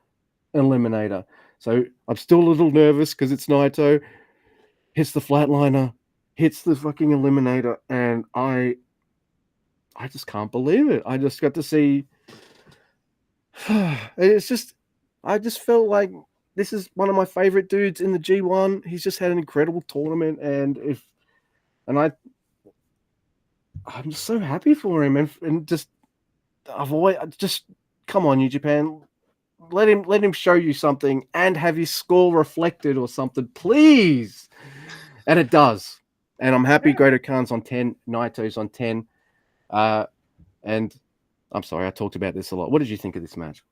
eliminator. So I'm still a little nervous because it's Naito. Hits the flatliner, hits the fucking eliminator, and I just can't believe it. I just got to see. It's just, I just felt like this is one of my favorite dudes in the G1. He's just had an incredible tournament, and I'm just so happy for him, and just come on, New Japan, let him show you something and have his score reflected or something, please. And it does, and I'm happy. Great Khan's on 10, Naito's on 10, and I'm sorry I talked about this a lot. What did you think of this match?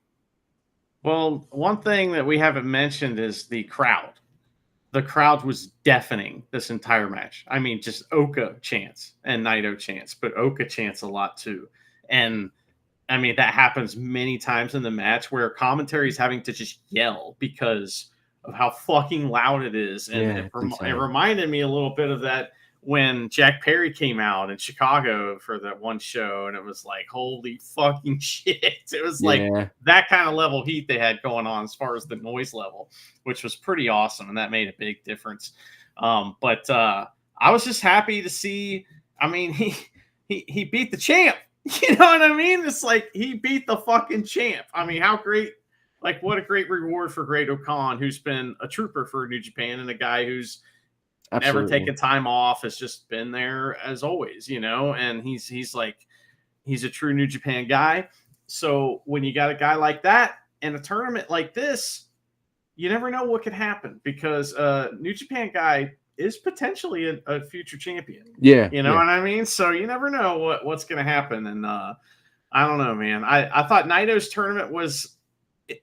Well, one thing that we haven't mentioned is the crowd. The crowd was deafening this entire match. I mean, just Oka chants and Naito chants, but Oka chants a lot too. And I mean, that happens many times in the match where commentary is having to just yell because of how fucking loud it is. And it reminded me a little bit of that when Jack Perry came out in Chicago for that one show, and it was like, holy fucking shit. It was like that kind of level heat they had going on as far as the noise level, which was pretty awesome, and that made a big difference. But I was just happy to see, I mean, he beat the champ. You know what I mean? It's like he beat the fucking champ. I mean, how great, like what a great reward for Great Khan, who's been a trooper for New Japan and a guy who's never taken time off, has just been there as always, you know, and he's a true New Japan guy. So when you got a guy like that in a tournament like this, you never know what could happen because New Japan guy is potentially a future champion. Yeah. You know what I mean? So you never know what's going to happen. And I don't know, man. I thought Naito's tournament was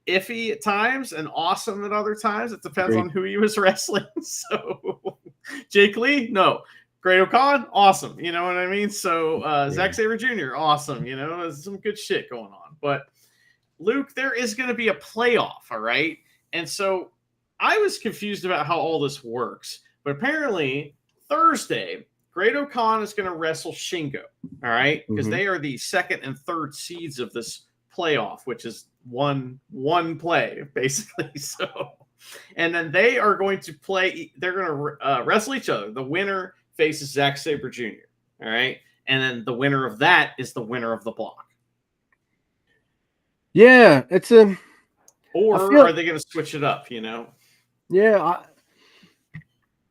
iffy at times and awesome at other times. It depends on who he was wrestling. So Jake Lee, no. Great Khan, awesome. You know what I mean? So Zack Sabre Jr., awesome. You know, there's some good shit going on. But Luke, there is going to be a playoff, all right? And so I was confused about how all this works, but apparently Thursday, Great-O-Khan is going to wrestle Shingo, all right? Because they are the second and third seeds of this playoff, which is one play, basically. So, and then they are going to play, they're going to wrestle each other. The winner faces Zack Sabre Jr., all right? And then the winner of that is the winner of the block. Yeah, it's a. Or are they going to switch it up? You know? Yeah.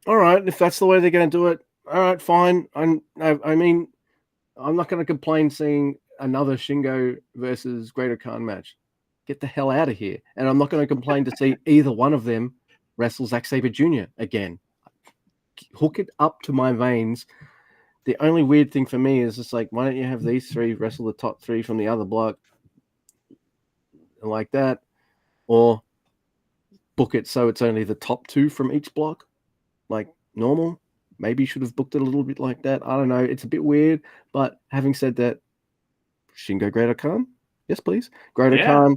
All right, if that's the way they're going to do it, all right, fine. I mean, I'm not going to complain seeing another Shingo versus Great-O-Khan match. Get the hell out of here. And I'm not going to complain to see either one of them wrestle Zack Sabre Jr. again. Hook it up to my veins. The only weird thing for me is just like, why don't you have these three wrestle the top three from the other block like that? Or book it so it's only the top two from each block, like normal. Maybe you should have booked it a little bit like that. I don't know. It's a bit weird. But having said that, Shingo Great-O-Khan, yes, please. Great-O-Khan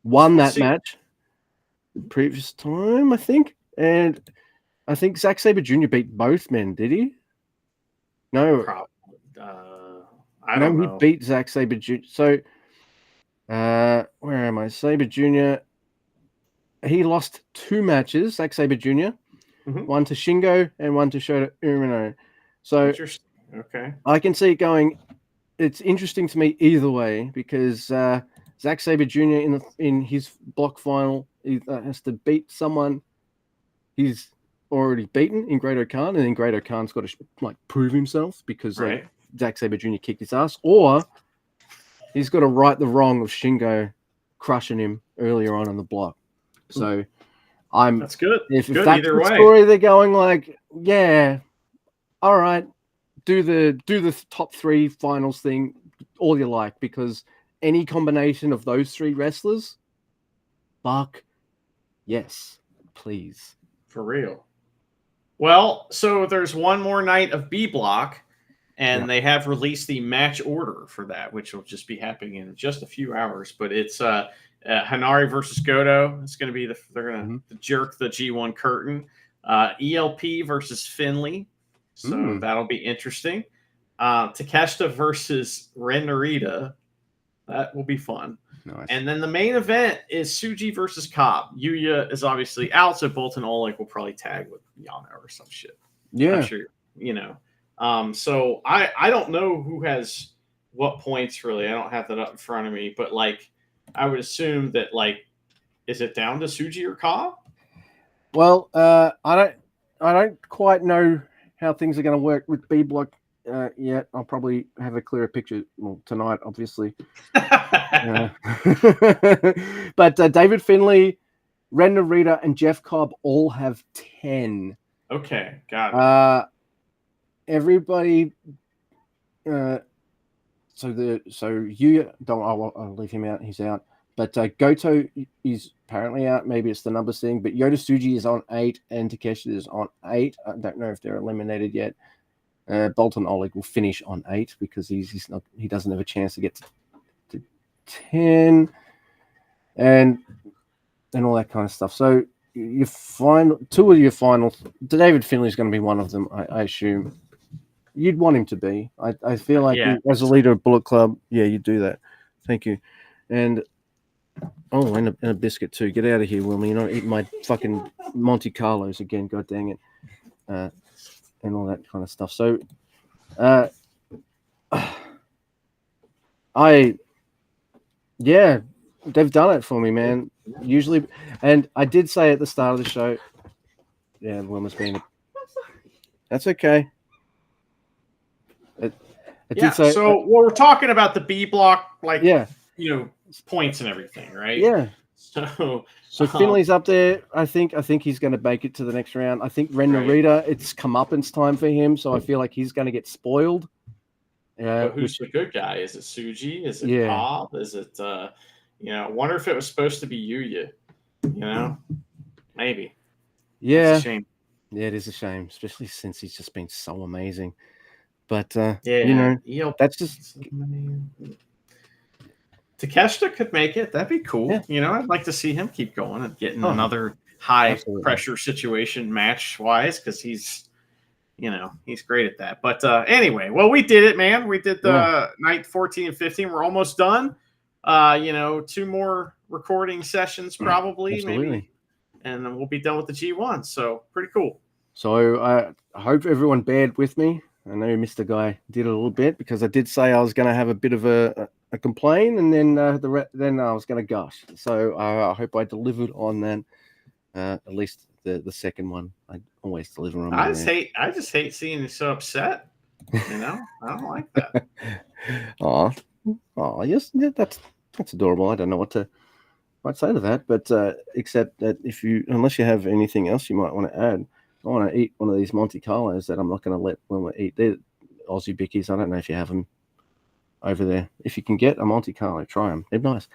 won that match the previous time, I think. And I think Zack Sabre Jr. beat both men, did he? No. I don't know. He beat Zack Sabre Jr. So, where am I? Sabre Jr. He lost 2 matches, Zack Sabre Jr. One to Shingo and one to Shota Umino. So, okay, I can see it going. It's interesting to me either way because Zack Sabre Jr. in his block final has to beat someone he's already beaten in Great-O-Khan, and then Great-O-Khan's got to prove himself because Zack Sabre Jr. kicked his ass, or he's got to right the wrong of Shingo crushing him earlier on in the block. So that's good. If good that's either the way. story, they're going like, yeah, all right, do the top 3 finals thing all you like, because any combination of those 3 wrestlers, fuck yes, please. For real. Well, so there's one more night of B block, and they have released the match order for that, which will just be happening in just a few hours. But it's Hanari versus Goto. It's going to be they're going to jerk the G1 curtain. ELP versus Finley, so that'll be interesting. Takeshita versus Ren Narita. That will be fun. Nice. And then the main event is Tsuji versus Cobb. Yuya is obviously out, so Bolton Oleg will probably tag with Yano or some shit. Yeah. I'm sure, you know. So I don't know who has what points, really. I don't have that up in front of me. But, like, I would assume that, like, is it down to Tsuji or Cobb? Well, I don't quite know how things are going to work with B block yet. I'll probably have a clearer picture tonight, obviously. But David Finley, Ren Narita, and Jeff Cobb all have 10. Okay, got it. Everybody. So you don't. I'll leave him out. He's out. But Goto is apparently out. Maybe it's the numbers thing. But Yota Tsuji is on 8, and Takeshita is on 8. I don't know if they're eliminated yet. Bolton Oleg will finish on 8 because he's not. He doesn't have a chance to get to 10, and all that kind of stuff. So you find 2 of your finals. David Finley is going to be one of them, I assume. You'd want him to be. I feel like as a leader of Bullet Club, you do that. Thank you. And and a biscuit too. Get out of here, Wilmy. You're not eating my fucking Monte Carlos again. God dang it. And all that kind of stuff. So, they've done it for me, man. Usually, and I did say at the start of the show, Wilma's been. That's okay. So we're talking about the B block, like, points and everything, right? Yeah. So Finley's up there. I think he's going to make it to the next round. I think Ren Narita, it's comeuppance time for him, so I feel like he's going to get spoiled. But who's the good guy? Is it Tsuji? Is it Cobb? Is it I wonder if it was supposed to be Yuya. Maybe. Yeah. It's a shame. Yeah, it is a shame, especially since he's just been so amazing. But ELP, that's just Takeshita could make it. That'd be cool. Yeah. You know, I'd like to see him keep going and getting Oh, another high absolutely. pressure situation match wise, because he's great at that. But anyway, well, we did it, man. We did the night 14 and 15. We're almost done. 2 more recording sessions probably, Absolutely. maybe, and then we'll be done with the G1. So pretty cool. So I hope everyone bared with me. I know Mr. Guy did a little bit, because I did say I was going to have a bit of a complaint, and then then I was going to gush. So I hope I delivered on that. At least the second one, I always deliver on. I just hate seeing you so upset. You know, I don't like that. Oh, yes, yeah, that's adorable. I don't know what to say to that, but except that unless you have anything else you might want to add, I want to eat one of these Monte Carlos that I'm not going to let when we eat. They're Aussie Bickies. I don't know if you have them over there. If you can get a Monte Carlo, try them. They're nice.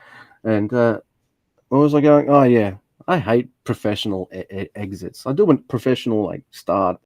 And what was I going? Oh yeah, I hate professional exits. I do a professional start